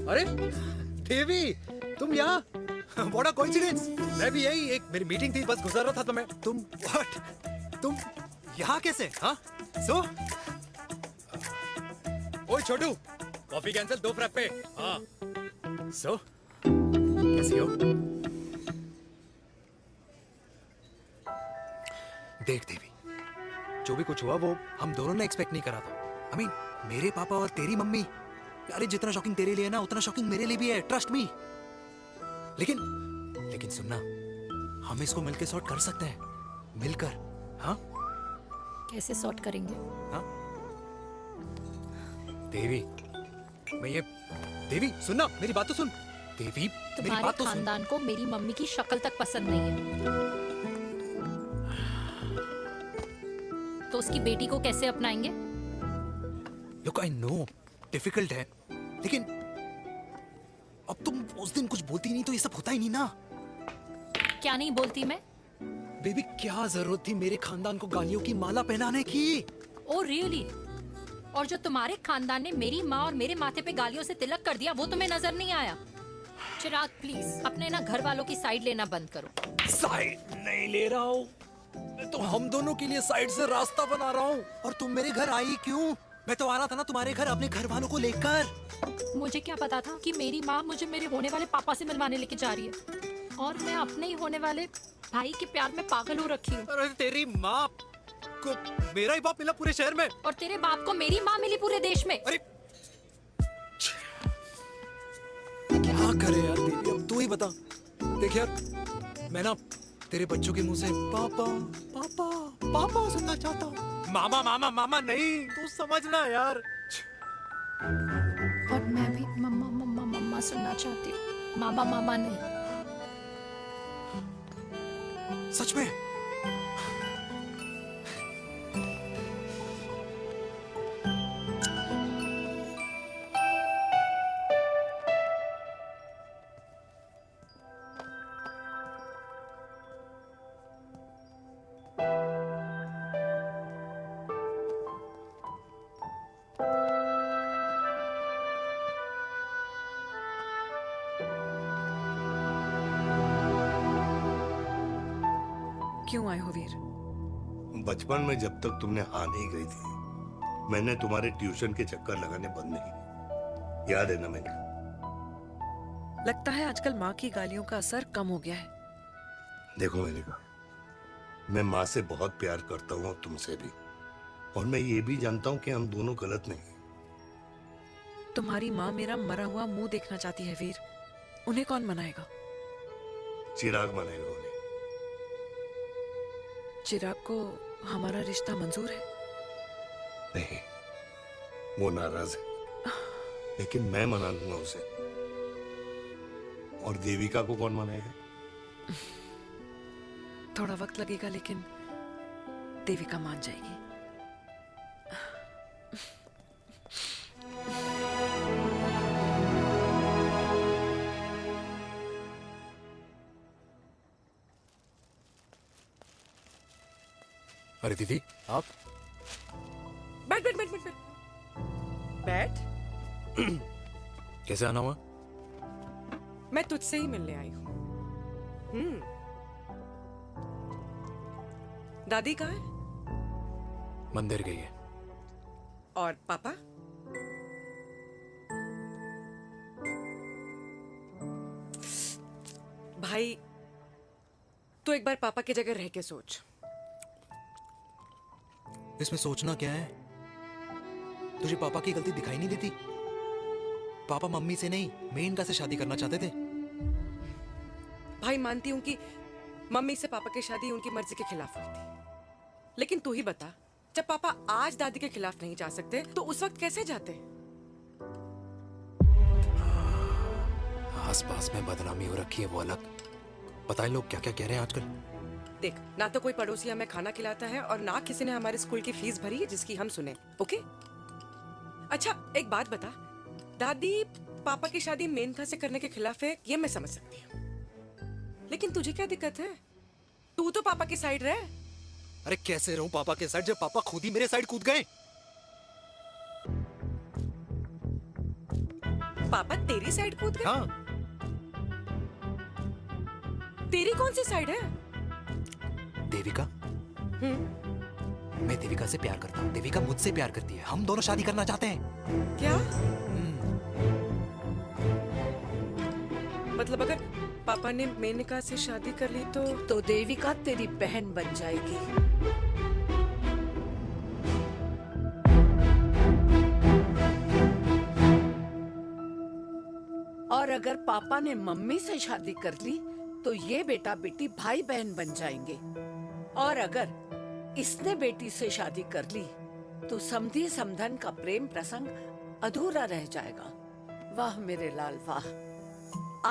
अरे देवी, तुम यहाँ? What a coincidence! मैं भी यही, एक मेरी मीटिंग थी, बस गुजर रहा था तो मैं। तुम यहाँ कैसे? हाँ? सो? ओए छोटू, कॉफी कैंसिल, 2 फ्रैप्पे। हाँ। सो? कैसी हो? देख देवी, जो भी कुछ हुआ वो हम दोनों ने एक्सपेक्ट नहीं करा था। I mean, मेरे पापा और तेरी मम्मी, अरे जितना शॉकिंग तेरे लिए है ना उतना शॉकिंग मेरे लिए भी है, ट्रस्ट मी। लेकिन सुनना, हम इसको मिलकर सॉर्ट कर सकते हैं, मिलकर। हाँ कैसे सॉर्ट करेंगे? हाँ देवी, देवी सुनना, मेरी बात तो सुन। देवी मेरी तुम्हारे बात तो सुन। खानदान को मेरी मम्मी की शक्ल तक पसंद नहीं है, तो उसकी बेटी को कैसे अपनाएंगे? Look, I know, डिफिकल्ट है, लेकिन अब तुम उस दिन कुछ बोलती नहीं तो ये सब होता ही नहीं ना। क्या नहीं बोलती मैं? बेबी क्या जरूरत थी मेरे खानदान को गालियों की माला पहनाने की? Oh really? और जो तुम्हारे खानदान ने मेरी माँ और मेरे माथे पे गालियों से तिलक कर दिया वो तुम्हें नजर नहीं आया? चिराग प्लीज अपने ना घर वालों की साइड लेना बंद करो। साइड नहीं ले रहा हूँ, मैं तो हम दोनों के लिए साइड से रास्ता बना रहा हूँ। और तुम मेरे घर आई क्यों? मैं तो आ रहा था ना तुम्हारे घर अपने घर वालों को लेकर। मुझे क्या पता था कि मेरी माँ मुझे मेरे होने वाले पापा से मिलवाने लेके जा रही है, और मैं अपने ही होने वाले भाई के प्यार में पागल हो रखी हूँ। अरे तेरी माँ को मेरा ही बाप मिला पूरे शहर में, और तेरे बाप को मेरी माँ मिली पूरे देश में। अरे क्या करे यार देवी, अब तू ही बता। देख यार, मैं ना तेरे बच्चों के मुंह से पापा पापा पापा सुनना चाहता हूँ, मामा मामा मामा नहीं, तू समझना यार। और मैं भी मम्मा मम्मा मम्मा सुनना चाहती हूँ, मामा मामा नहीं। सच में? क्यों आए हो वीर? बचपन में जब तक तुमने हाँ नहीं कही थी, मैंने तुम्हारे ट्यूशन के चक्कर लगाने बंद नहीं किए। याद है ना मैंने? लगता है आजकल माँ की गालियों का असर कम हो गया है। देखो मैंने कहा, मैं माँ से बहुत प्यार करता हूँ और तुमसे भी, और मैं ये भी जानता हूँ कि हम दोनों गलत नहीं। तुम्हारी माँ मेरा मरा हुआ मुंह देखना चाहती है वीर, उन्हें कौन मनाएगा? चिराग मनाएगा उन्हें। चिराग को हमारा रिश्ता मंजूर है? नहीं, वो नाराज है, लेकिन मैं मना लूंगा उसे। और देविका को कौन मनाएगा? थोड़ा वक्त लगेगा, लेकिन देविका मान जाएगी। अरे दीदी आप बैठ बैठ बैठ बैठ बैठ बैठ। कैसे आना हुआ? मैं तुझसे ही मिलने आई हूँ। दादी कहाँ है? मंदिर गई है। और पापा? भाई तू एक बार पापा की जगह रह के सोच। इसमें सोचना क्या है? तुझे पापा की गलती दिखाई नहीं देती? पापा मम्मी से नहीं मेनका से शादी करना चाहते थे। भाई मानती हूँ कि मम्मी से पापा की शादी उनकी मर्जी के खिलाफ हुई थी, लेकिन तू ही बता, जब पापा आज दादी के खिलाफ नहीं जा सकते तो उस वक्त कैसे जाते? आस पास में बदनामी हो रखी है वो अलग, पता है लोग क्या क्या कह रहे हैं आजकल। देख, ना तो कोई पड़ोसी हमें खाना खिलाता है और ना किसी ने हमारे स्कूल की फीस भरी है जिसकी हम सुने। ओके? अच्छा एक बात बता, दादी पापा की शादी मेनका से करने के खिलाफ है, ये मैं समझ सकती हूँ, लेकिन तुझे क्या दिक्कत है? तू तो पापा की साइड रहे। अरे कैसे रहूं पापा के साइड जब पापा खुद ही मेरे साइड कूद गए? पापा तेरी साइड कूद गए? हाँ। तेरी कौन सी साइड है? देविका। मैं देविका से प्यार करता हूँ, देविका मुझसे प्यार करती है, हम दोनों शादी करना चाहते हैं। क्या? मतलब अगर पापा ने मेनका से शादी कर ली तो देविका तेरी बहन बन जाएगी। और अगर पापा ने मम्मी से शादी कर ली तो ये बेटा बेटी भाई बहन बन जाएंगे, और अगर इसने बेटी से शादी कर ली तो समधी समधन का प्रेम प्रसंग अधूरा रह जाएगा। वाह मेरे लाल वाह,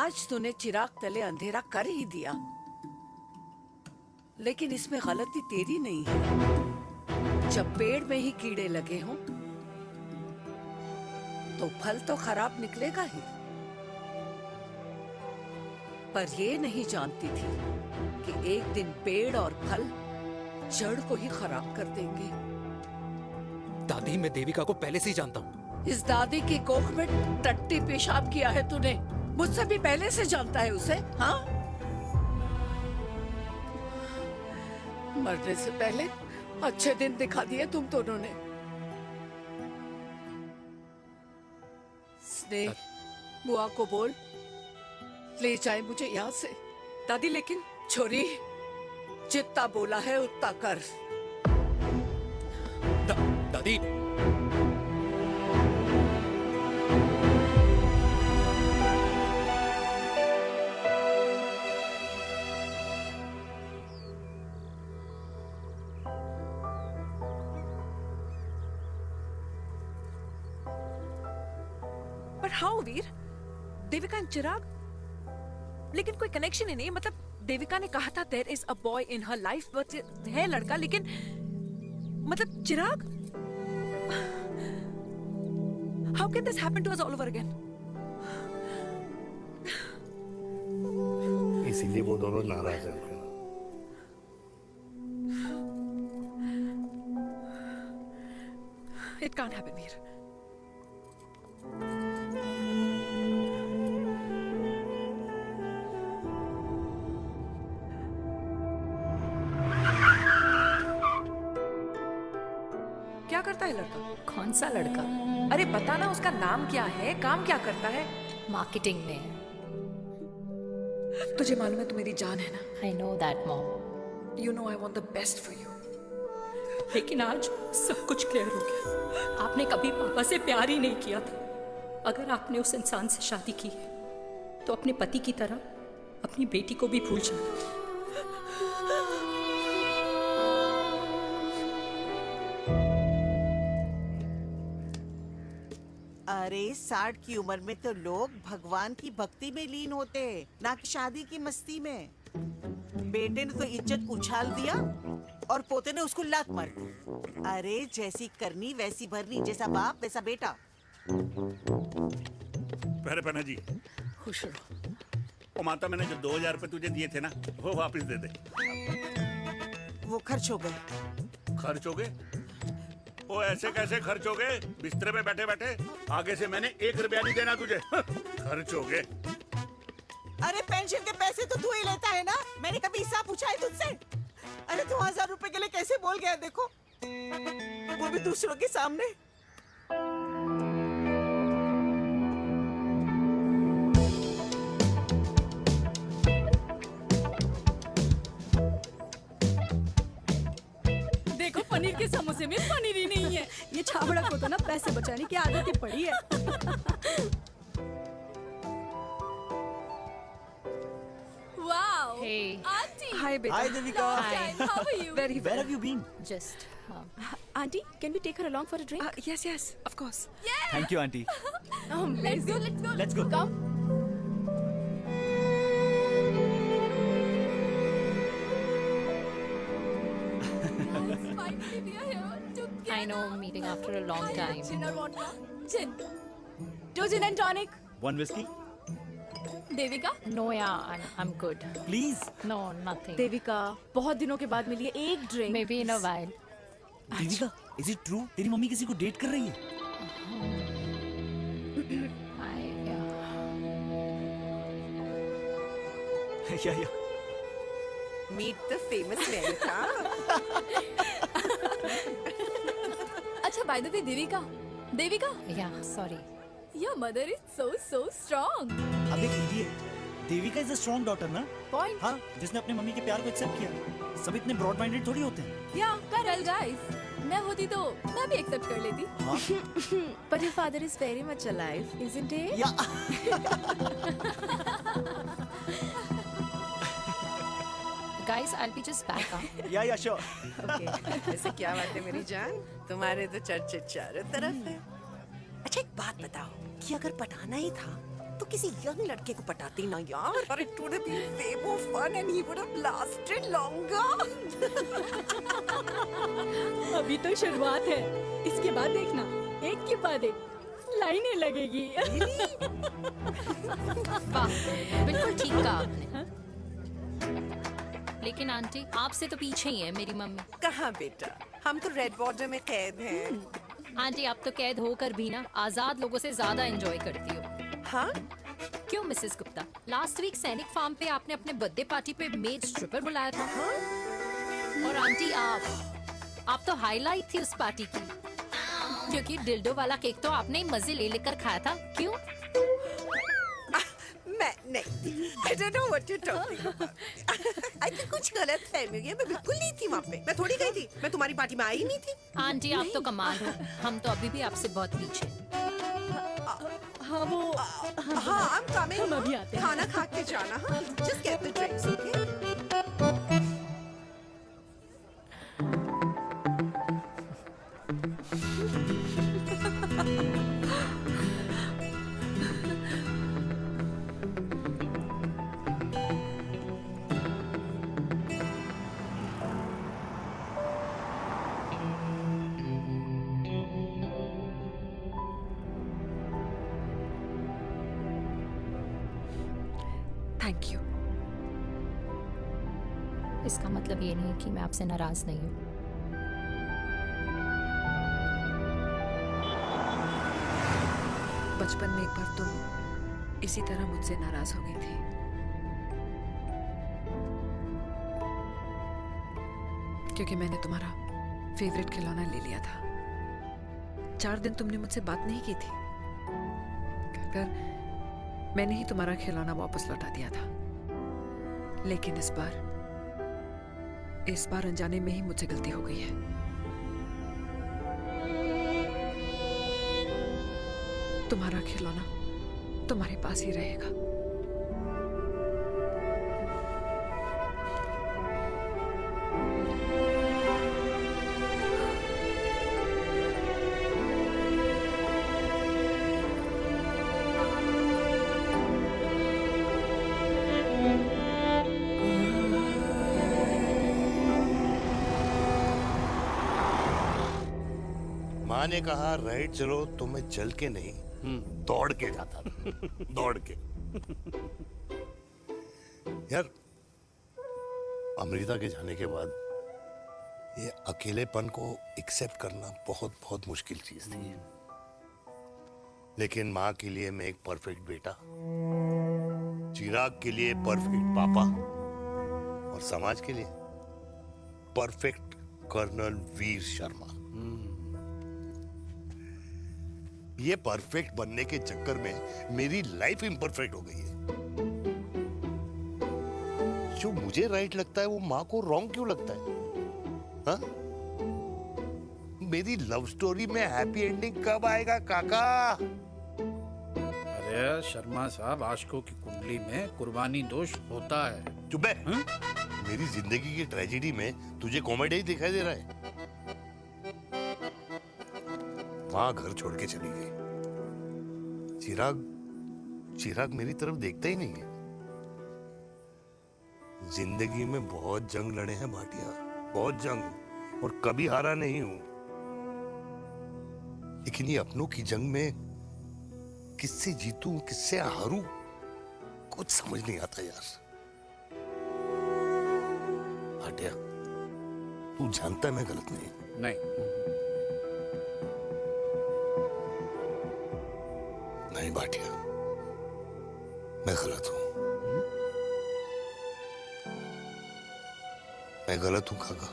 आज तूने चिराग तले अंधेरा कर ही दिया, लेकिन इसमें गलती तेरी नहीं है। जब पेड़ में ही कीड़े लगे हों तो फल तो खराब निकलेगा ही। पर ये नहीं जानती थी कि एक दिन पेड़ और फल जड़ को ही खराब कर देंगे। दादी, मैं देविका को पहले से ही जानता हूँ। इस दादी की कोख में टट्टी पेशाब किया है तूने, मुझसे भी पहले से जानता है उसे। हाँ, मरने से पहले अच्छे दिन दिखा दिए तुम दोनों ने। स्नेह, बुआ को बोल ले जाए मुझे यहाँ से। दादी लेकिन छोरी, जितना बोला है उतना कर। दादी, पर हाउ वीर? देविका एंड चिराग, लेकिन कोई कनेक्शन ही नहीं। मतलब देविका ने कहा था there is a boy in her life, but है लड़का, लेकिन मतलब Chirag, how can this happen to us all over again? इसीलिए वो दोनों नाराज हैं। It can't happen Veer. क्या करता है लड़का? कौन सा लड़का? अरे बता ना, उसका नाम क्या है, काम क्या करता है? मार्केटिंग में। तुझे मालूम है तू मेरी जान है ना? I know that mom. You know I want the best for you. लेकिन आज सब कुछ क्लियर हो गया। आपने कभी पापा से प्यार ही नहीं किया था। अगर आपने उस इंसान से शादी की है तो अपने पति की तरह अपनी बेटी को भी भूल जाना। अरे 60 की उम्र में तो लोग भगवान की भक्ति में लीन होते हैं, ना कि शादी की मस्ती में। बेटे ने तो इज्जत उछाल दिया और पोते ने उसको लात मार दी। अरे जैसी करनी वैसी भरनी, जैसा बाप वैसा बेटा। पहले पहना जी, खुश रहो। ओ माता, मैंने जो 2000 रुपए तुझे दिए थे ना, वो वापस दे दे। वो खर्च हो गए। खर्च हो गए? ओ ऐसे कैसे खर्च हो गए? बिस्तर पे बैठे बैठे। आगे से मैंने 1 रुपया नहीं देना तुझे। खर्च हो गए। अरे पेंशन के पैसे तो तू ही लेता है ना, मैंने कभी हिसाब पूछा है तुझसे? अरे 2000 रुपए के लिए कैसे बोल गया देखो, वो भी दूसरों के सामने। देखो पनीर के समोसे में पनीर ही नहीं है। ये छाबड़ा को तो ना पैसे बचाने की आदत ही पड़ी है। Wow. Hey. Auntie. Hi beta. Hi Devika. How are you? Very Where well. have you been? Just. Auntie, can we take her along for a drink? Yes, yes, of course. Thank you, auntie. Let's go. Let's go. Let's go. Come. Finally, we are here together. I know, meeting after a long time. Gin or vodka? Gin. 2 gin and tonic. One whiskey? Devika? No, yeah, I'm good. Please. No, nothing. Devika, बहुत दिनों के बाद मिली है, एक drink. Maybe in a while. Devika, is it true? तेरी mummy किसी को date कर रही है? Yeah. Meet the famous America. अच्छा, by the way, Devika. Devika? Yeah, sorry. Your mother is so strong. अब एक idiot. Devika is a strong daughter ना? Point. हाँ, जिसने अपने मम्मी के प्यार को एक्सेप्ट किया। सब इतने ब्रॉड माइंडेड थोड़ी होते हैं। Yeah, correct. Well, guys, मैं होती तो मैं भी एक्सेप्ट कर लेती। But your father is very much alive, isn't he? Guys, I'll be just back. या श्योर। ओके, ऐसे क्या बात है मेरी जान, तुम्हारे तो चर्चे चारों तरफ है। अच्छा एक बात बताओ कि अगर पटाना ही था तो किसी यंग लड़के को पटाती ना यार, और it would have been way more fun and he would have lasted longer. अभी तो शुरुआत है, इसके बाद देखना एक के बाद एक लाइनें लगेगी। वाह, बिल्कुल ठीक कहा आपने। लेकिन आंटी आपसे तो पीछे ही है मेरी मम्मी। कहाँ बेटा, हम तो रेड बॉर्डर में कैद हैं। आंटी आप तो कैद होकर भी ना आजाद लोगों से ज्यादा एंजॉय करती हो। हाँ? क्यों मिसेस गुप्ता, लास्ट वीक सैनिक फार्म पे आपने अपने बर्थडे पार्टी पे मेड स्ट्रिपर बुलाया था। हाँ? और आंटी आप तो हाईलाइट थी उस पार्टी की, क्योंकि डिल्डो वाला केक तो आपने मजे ले लेकर खाया था। क्यों? मैं नहीं, I don't know what you're talking about. I think कुछ गलत फहमी हुई है, मैं बिल्कुल नहीं थी वहाँ पे, मैं थोड़ी गई थी, मैं तुम्हारी पार्टी में आई नहीं थी। आंटी आप तो कमाल हो, हम तो अभी भी आपसे बहुत पीछे। हाँ वो हाँ I'm coming, हम अभी आते हैं। खाना खा के जाना। हाँ, just get the drinks, okay? Thank you. इसका मतलब ये नहीं कि मैं आपसे नाराज नहीं हूँ। बचपन में एक बार तुम इसी तरह मुझसे नाराज हो गई थी। क्योंकि मैंने तुम्हारा फेवरेट खिलौना ले लिया था। 4 दिन तुमने मुझसे बात नहीं की थी, कहकर मैंने ही तुम्हारा खिलौना वापस लौटा दिया था। लेकिन इस बार अनजाने में ही मुझसे गलती हो गई है। तुम्हारा खिलौना तुम्हारे पास ही रहेगा। माँ ने कहा राइट चलो, तो मैं चल के नहीं दौड़ के जाता था। दौड़ के। यार अमृता के जाने के बाद ये अकेलेपन को एक्सेप्ट करना बहुत बहुत मुश्किल चीज थी। लेकिन माँ के लिए मैं एक परफेक्ट बेटा, चिराग के लिए परफेक्ट पापा, और समाज के लिए परफेक्ट कर्नल वीर शर्मा। ये परफेक्ट बनने के चक्कर में मेरी लाइफ इम्परफेक्ट हो गई है। जो मुझे राइट लगता है वो माँ को रॉन्ग क्यों लगता है? हाँ? मेरी लव स्टोरी में हैप्पी एंडिंग कब आएगा काका? अरे शर्मा साहब, आशिकों की कुंडली में कुर्बानी दोष होता है। चुप है। मेरी जिंदगी की ट्रेजेडी में तुझे कॉमेडी ही दिखाई दे रहा है? माँ घर छोड़ के चली गई। चिराग मेरी तरफ देखता ही नहीं है। जिंदगी में बहुत जंग लड़े हैं भाटिया, बहुत जंग, और कभी हारा नहीं हूं। लेकिन ये अपनों की जंग में किससे जीतूं, किससे हारूं, कुछ समझ नहीं आता यार। भाटिया, तू जानता है मैं गलत नहीं। नहीं भाटिया, मैं गलत हूं। मैं गलत हूं काका।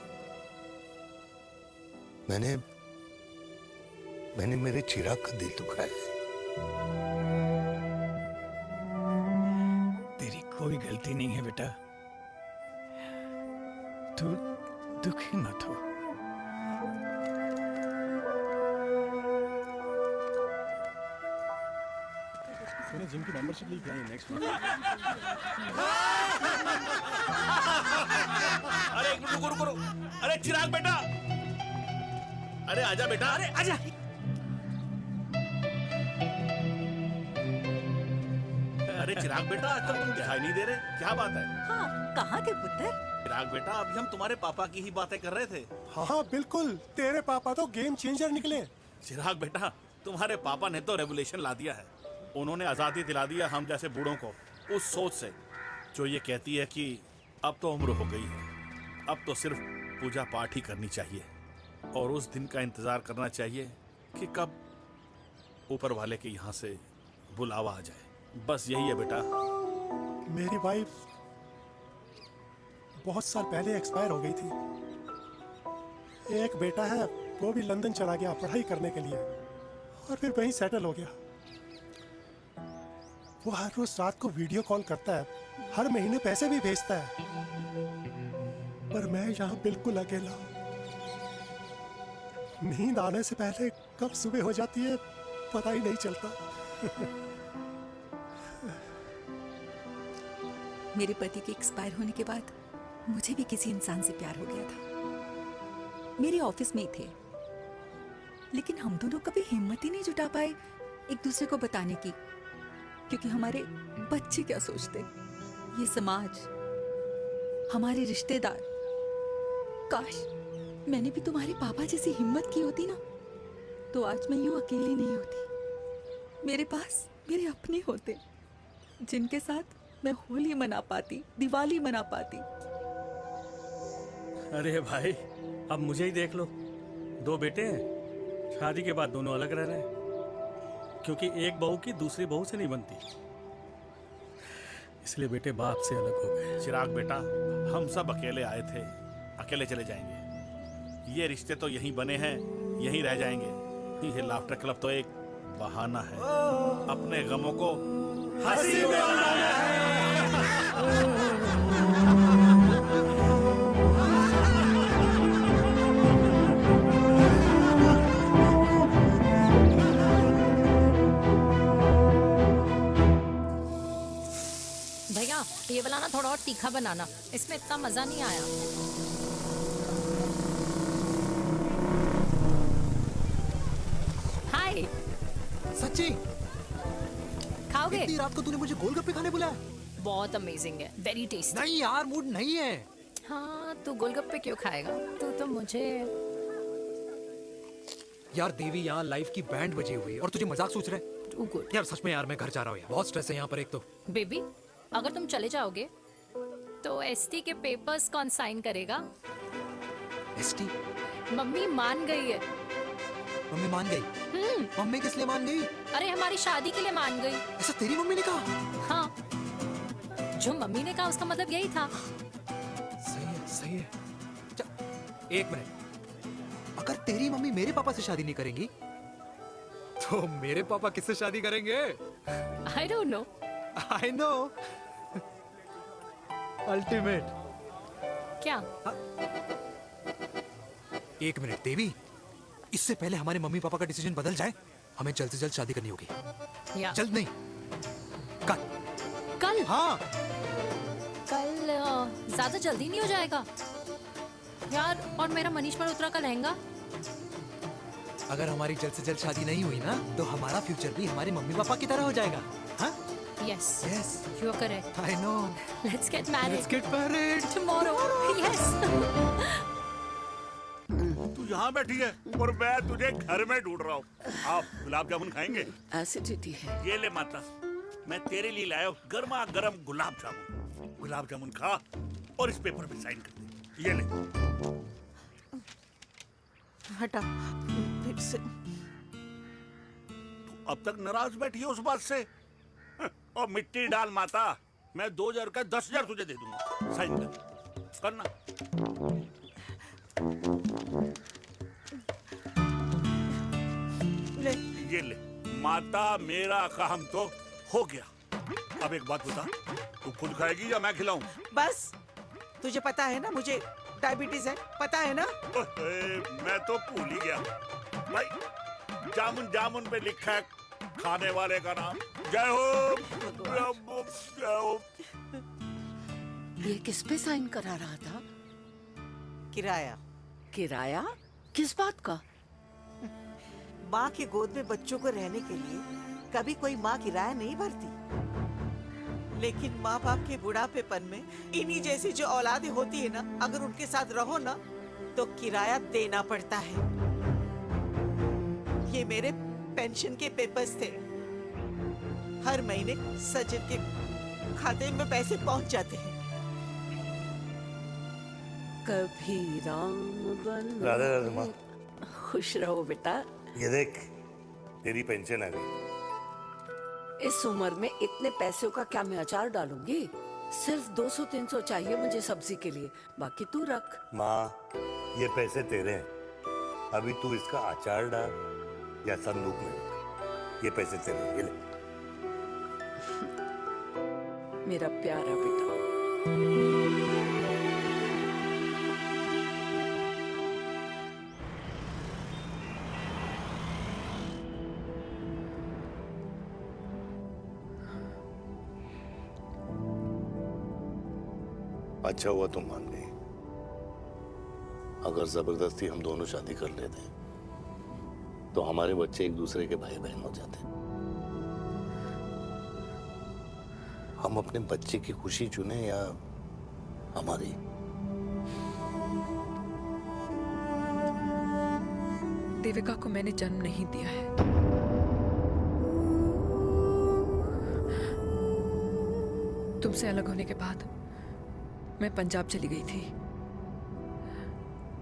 मैंने मेरे चिराग का दिल दुखाया है। तेरी कोई गलती नहीं है बेटा, तू दुखी मत हो। तूने जिम की मेंबरशिप ली क्या? नेक्स्ट अरे एक मिनट रुको रुको। अरे चिराग बेटा, अरे आजा बेटा, अरे आजा। अरे चिराग बेटा, आजकल तुम दिखाई नहीं दे रहे, क्या बात है? हाँ, कहाँ थे पुत्र? चिराग बेटा, अभी हम तुम्हारे पापा की ही बातें कर रहे थे। हाँ बिल्कुल, तेरे पापा तो गेम चेंजर निकले। चिराग बेटा, तुम्हारे पापा ने तो रेवोल्यूशन ला दिया है। उन्होंने आजादी दिला दिया हम जैसे बूढ़ों को, उस सोच से जो ये कहती है कि अब तो उम्र हो गई है, अब तो सिर्फ पूजा पाठ ही करनी चाहिए और उस दिन का इंतजार करना चाहिए कि कब ऊपर वाले के यहाँ से बुलावा आ जाए। बस यही है बेटा। मेरी वाइफ बहुत साल पहले एक्सपायर हो गई थी। एक बेटा है, वो भी लंदन चला गया पढ़ाई करने के लिए और फिर वहीं सेटल हो गया। वो हर रोज रात को वीडियो कॉल करता है, हर महीने पैसे भी भेजता है, पर मैं यहाँ बिल्कुल अकेला हूँ। नींद आने से पहले कब सुबह हो जाती है पता ही नहीं चलता। मेरे पति के एक्सपायर होने के बाद मुझे भी किसी इंसान से प्यार हो गया था। मेरे ऑफिस में ही थे, लेकिन हम दोनों कभी हिम्मत ही नहीं जुटा पाए एक दूसरे को बताने की, क्योंकि हमारे बच्चे क्या सोचते, ये समाज, हमारे रिश्तेदार। काश मैंने भी तुम्हारे पापा जैसी हिम्मत की होती ना, तो आज मैं यूं अकेली नहीं होती। मेरे पास मेरे अपने होते, जिनके साथ मैं होली मना पाती, दिवाली मना पाती। अरे भाई, अब मुझे ही देख लो, 2 बेटे हैं, शादी के बाद दोनों अलग रह रहे हैं, क्योंकि एक बहू की दूसरी बहू से नहीं बनती, इसलिए बेटे बाप से अलग हो गए। चिराग बेटा, हम सब अकेले आए थे, अकेले चले जाएंगे। ये रिश्ते तो यहीं बने हैं, यहीं रह जाएंगे। ये लाफ्टर क्लब तो एक बहाना है अपने गमों को हंसी में बनाना है। भैया, ये वाला ना थोड़ा और तीखा बनाना, इसमें इतना मजा नहीं आया। हाय। सच्ची? खाओगे? इतनी रात को तूने मुझे गोलगप्पे खाने बुलाया? बहुत अमेजिंग है, वेरी टेस्टी। नहीं यार, मूड नहीं है। हाँ, तू गोलगप्पे क्यों खाएगा? तू तो मुझे। यार देवी, यहाँ लाइफ की बैंड बजी हुई है और तुझे मजाक सोच रहे? यार सच में यार, मैं घर जा रहा हूँ यार, बहुत स्ट्रेस है यहाँ पर। एक तो बेबी, अगर तुम चले जाओगे तो एसटी के पेपर्स कौन साइन करेगा? एसटी? मम्मी मान गई है। मम्मी मान गई? मम्मी किस लिए मान गई? अरे हमारी शादी के लिए मान गई। ऐसा तेरी मम्मी ने कहा? हाँ, जो मम्मी ने कहा उसका मतलब यही था। सही है, सही है। एक मिनट, अगर तेरी मम्मी मेरे पापा से शादी नहीं करेंगी तो मेरे पापा किससे शादी करेंगे? I don't know. I know. Ultimate. क्या? एक मिनट देवी, इससे पहले हमारे मम्मी पापा का डिसीजन बदल जाए, हमें जल्द से जल्द शादी करनी होगी। जल्द नहीं, कल। कल? हाँ। कल ज्यादा जल्दी नहीं हो जाएगा यार? और मेरा मनीष मल्होत्रा का लहंगा? अगर हमारी जल्द से जल्द शादी नहीं हुई ना, तो हमारा फ्यूचर भी हमारे मम्मी पापा की तरह हो जाएगा। हाँ? Yes. Yes. You are correct. I know. Let's get married. Let's get married. Tomorrow. Yes. तू यहाँ बैठी है और मैं तुझे घर में ढूंढ रहा हूँ। आप गुलाब जामुन खाएंगे? एसिडिटी है। ये ले माता, मैं तेरे लिए लाया हूँ गर्मा गर्म गुलाब जामुन। गुलाब जामुन खा और इस पेपर पे साइन कर दे। ये ले। हटा फिर से। तू अब तक नाराज बैठी है उस बात से? और मिट्टी डाल माता, मैं 2000 का 10,000 तुझे दे दूंगा। साइन कर, करना। ले। ये ले माता, मेरा काम तो हो गया। अब एक बात बता, तू खुद खाएगी या मैं खिलाऊं? बस, तुझे पता है ना मुझे डायबिटीज है, पता है ना? मैं तो भूल ही गया भाई। जामुन जामुन पे लिखा है खाने वाले का नाम। जय हो, जय हो। ये किस पे साइन करा रहा था? किराया। किराया? किस बात का? माँ के गोद में बच्चों को रहने के लिए कभी कोई माँ किराया नहीं भरती, लेकिन माँ बाप के बुढ़ापेपन में इन्हीं जैसी जो औलादें होती है ना, अगर उनके साथ रहो ना तो किराया देना पड़ता है। ये मेरे पेंशन के पेपर्स थे। हर महीने सचिन के खाते में पैसे पहुंच जाते हैं। कभी राम बन राधे राधे माँ। खुश रहो बेटा। ये देख, तेरी पेंशन आ गई। इस उम्र में इतने पैसों का क्या मैं अचार डालूंगी? सिर्फ 200-300 चाहिए मुझे सब्जी के लिए, बाकी तू रख। माँ, ये पैसे तेरे हैं। अभी तू इसका अचार डाल या संदूक में रख। ये पैसे तेरे हैं, ये ले। मेरा प्यारा बेटा। अच्छा हुआ तुम मान गई। अगर जबरदस्ती हम दोनों शादी कर लेते तो हमारे बच्चे एक दूसरे के भाई बहन हो जाते। हम अपने बच्चे की खुशी चुने या हमारी? देविका को मैंने जन्म नहीं दिया है। तुमसे अलग होने के बाद मैं पंजाब चली गई थी।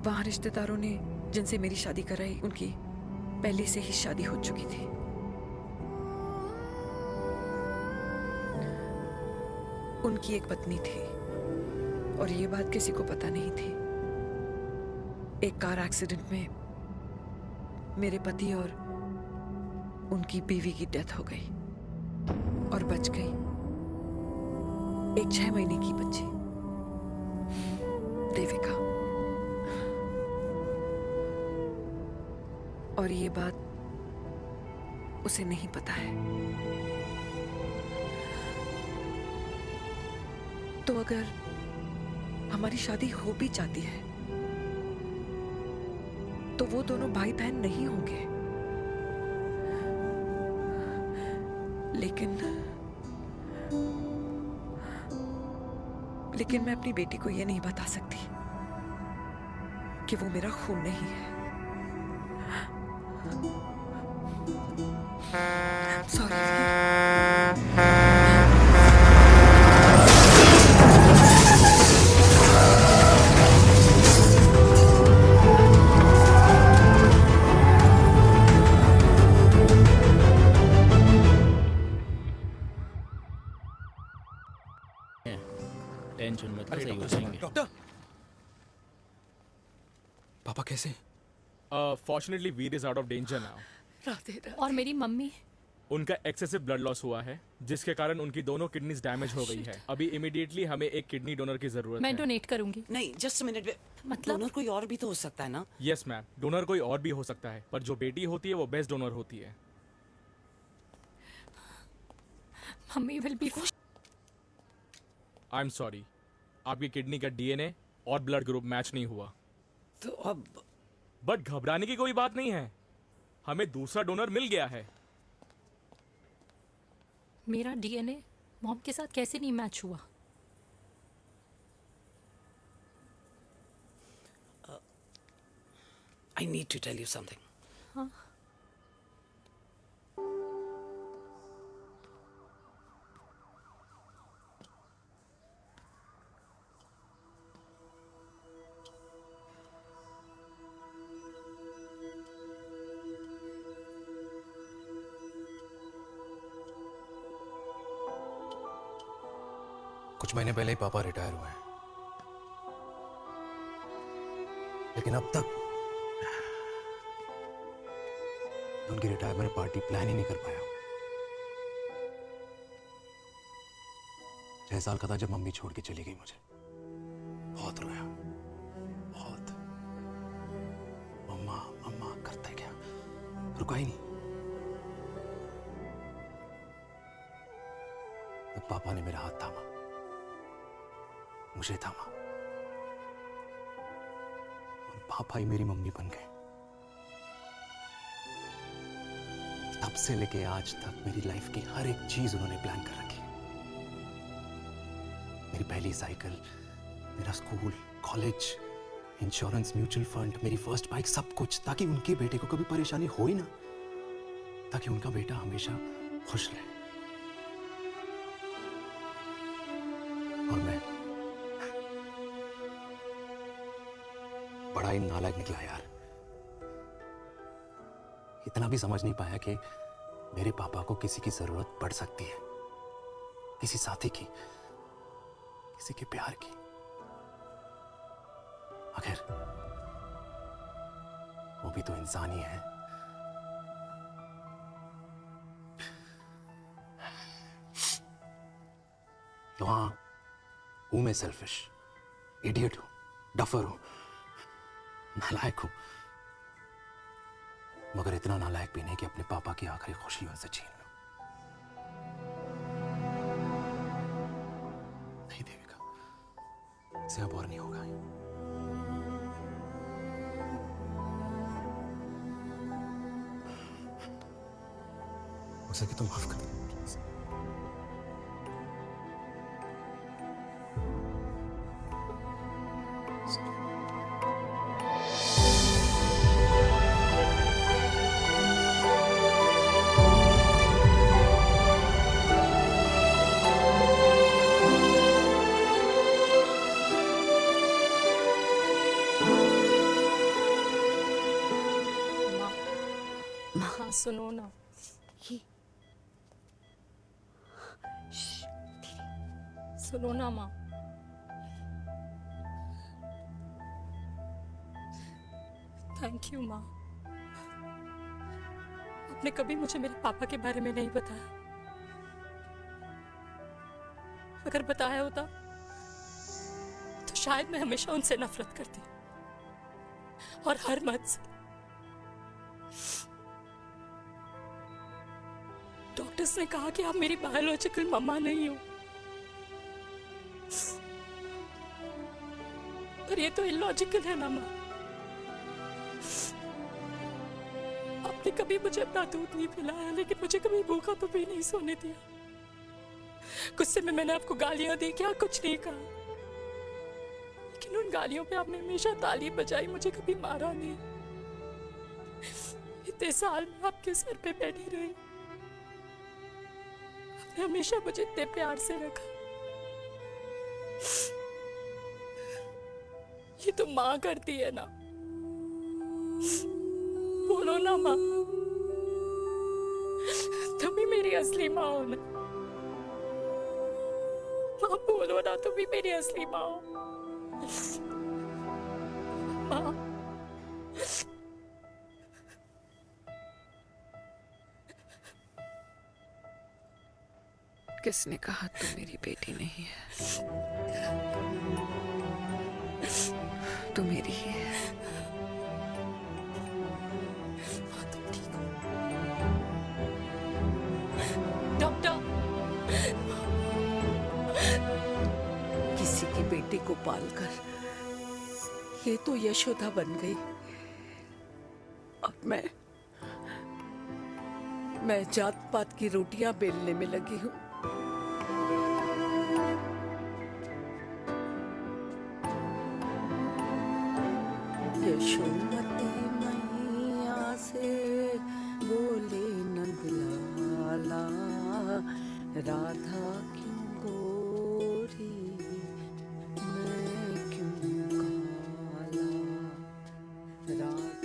वहां रिश्तेदारों ने जिनसे मेरी शादी कराई, उनकी पहले से ही शादी हो चुकी थी। उनकी एक पत्नी थी और ये बात किसी को पता नहीं थी। एक कार एक्सीडेंट में मेरे पति और उनकी बीवी की डेथ हो गई और बच गई एक 6 महीने की बच्ची, देविका। और ये बात उसे नहीं पता है। तो अगर हमारी शादी हो भी जाती है तो वो दोनों भाई बहन नहीं होंगे। लेकिन मैं अपनी बेटी को ये नहीं बता सकती कि वो मेरा खून नहीं है। सॉरी। टेंशन मत ले, सही हो जाएंगे। डॉक्टर, पापा कैसे? Fortunately Veer is out of danger now. और मेरी मम्मी? उनका एक्सेसिव ब्लड लॉस हुआ है, जिसके कारण उनकी दोनों किडनीज डैमेज हो गई है। अभी इमीडिएटली हमें एक किडनी डोनर की जरूरत मैं है। डोनेट करूंगी। नहीं, जस्ट मिनट। मतलब डोनर कोई और भी तो हो सकता है ना? यस मैम, डोनर कोई और भी हो सकता है, पर जो बेटी होती है वो बेस्ट डोनर होती है। Mummy will be. I am sorry, आपकी किडनी का डीएनए और ब्लड ग्रुप मैच नहीं हुआ। तो अब? बट घबराने की कोई बात नहीं है, हमें दूसरा डोनर मिल गया है। मेरा डीएनए मॉम के साथ कैसे नहीं मैच हुआ? I need to tell you something. हाँ? कुछ महीने पहले ही पापा रिटायर हुए हैं, लेकिन अब तक उनकी रिटायरमेंट पार्टी प्लान ही नहीं कर पाया। 6 साल का था जब मम्मी छोड़ के चली गई मुझे। बहुत रोया, बहुत। मम्मा मम्मा करते क्या, रुका ही नहीं। पापा ने मेरा हाथ थामा, मुझे थामा, और पापा ही मेरी मम्मी बन गए। तब से लेके आज तक मेरी लाइफ की हर एक चीज उन्होंने प्लान कर रखी। मेरी पहली साइकिल, मेरा school, college, insurance, mutual fund, मेरी फर्स्ट बाइक, सब कुछ, ताकि उनके बेटे को कभी परेशानी हो ही ना, ताकि उनका बेटा हमेशा खुश रहे। और मैं बड़ा ही नालायक निकला यार। इतना भी समझ नहीं पाया कि मेरे पापा को किसी की जरूरत पड़ सकती है, किसी साथी की, किसी के प्यार की। आखिर वो भी तो इंसान ही है। तो हाँ, हूं मैं सेल्फिश, इडियट हूं, डफर हूं, नालायक हूं, मगर इतना नालायक भी नहीं कि अपने पापा की आखिरी खुशी उनसे छीन लूं। नहीं देविका, इससे अब और नहीं होगा। हो सके तो माफ कर दो प्लीज। हाँ सुनो ना, सुनो ना माँ। थैंक यू माँ, आपने कभी मुझे मेरे पापा के बारे में नहीं बताया। अगर बताया होता तो शायद मैं हमेशा उनसे नफरत करती, और हर मत से। डॉक्टर्स ने कहा कि आप मेरी बायोलॉजिकल मम्मा नहीं हो, पर ये तो इलॉजिकल है ना माँ। आपने कभी मुझे अपना दूध नहीं पिलाया, लेकिन मुझे कभी भूखा तो भी नहीं सोने दिया। गुस्से में मैंने आपको गालियां दी, क्या कुछ नहीं कहा, लेकिन उन गालियों पे आपने हमेशा ताली बजाई, मुझे कभी मारा नहीं। इतने साल में आपके सर पे बैठी रही, आपने हमेशा मुझे इतने प्यार से रखा। ये तो माँ करती है ना, बोलो ना माँ, तुम ही मेरी असली माँ हो ना। माँ बोलो ना, तुम ही मेरी असली माँ हो। माँ किसने कहा तू मेरी बेटी नहीं है? तू मेरी ही है। डॉक्टर, किसी की बेटी को पालकर ये तो यशोदा बन गई। अब मैं जात पात की रोटियां बेलने में लगी हूँ। यशोमती मैया से बोले नंदलाला, राधा क्यों गोरी मैं क्यों काला, राधा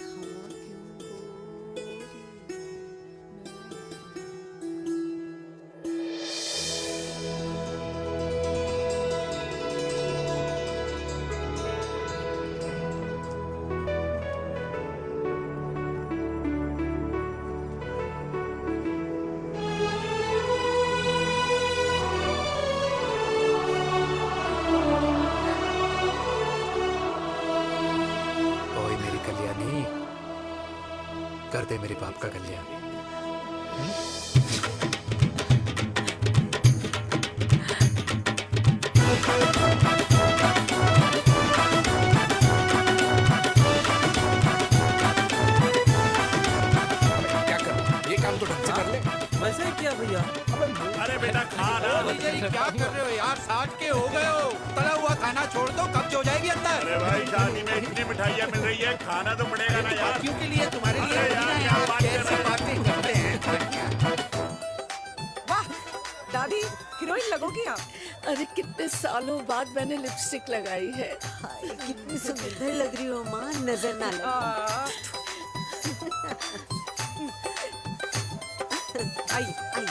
कर दे मेरे बाप का कल्याण। को ढंग से कर ले। वैसे क्या भैया? अरे बेटा खा ना। क्या कर रहे हो यार? 60 के हो गए हो। तला हुआ खाना छोड़ दो, कब्ज हो जाएगी अंदर। अरे भाई शादी में इतनी मिठाइयाँ मिल रही है, खाना तो पड़ेगा ना यार। क्यों के लिए तुम्हारे लिए अरे यार, क्या बात कर रहे हैं? बातें करते हैं। वाह दादी हीरोइन लगोगी आप। अरे कितने सालों बाद मैंने लिपस्टिक लगाई है। कितनी सुंदर लग रही हो माँ, नजर ना लगे। आई आई।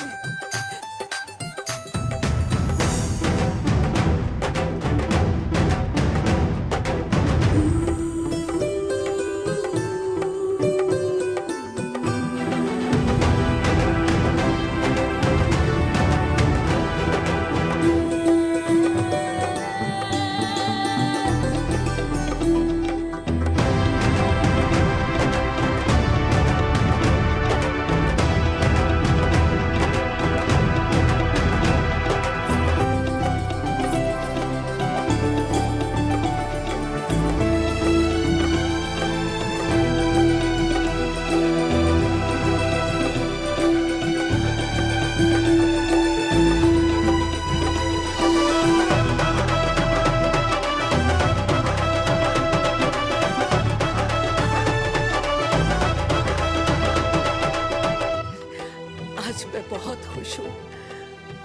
आज मैं बहुत खुश हूँ।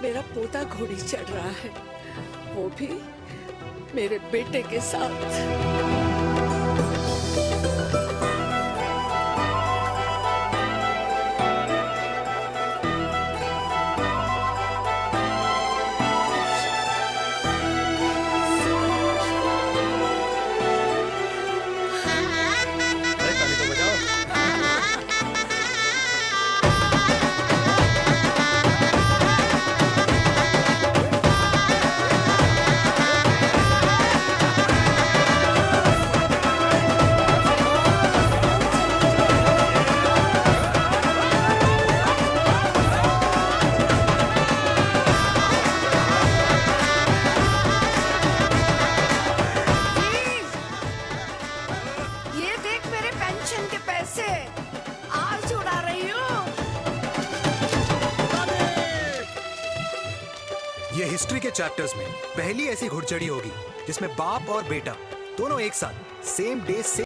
मेरा पोता घोड़ी चढ़ रहा है, वो भी मेरे बेटे के साथ। ये देख मेरे पेंशन के पैसे आज उड़ा रही हूँ। ये हिस्ट्री के चैप्टर्स में पहली ऐसी घुड़चढ़ी होगी जिसमें बाप और बेटा दोनों एक साथ सेम डे से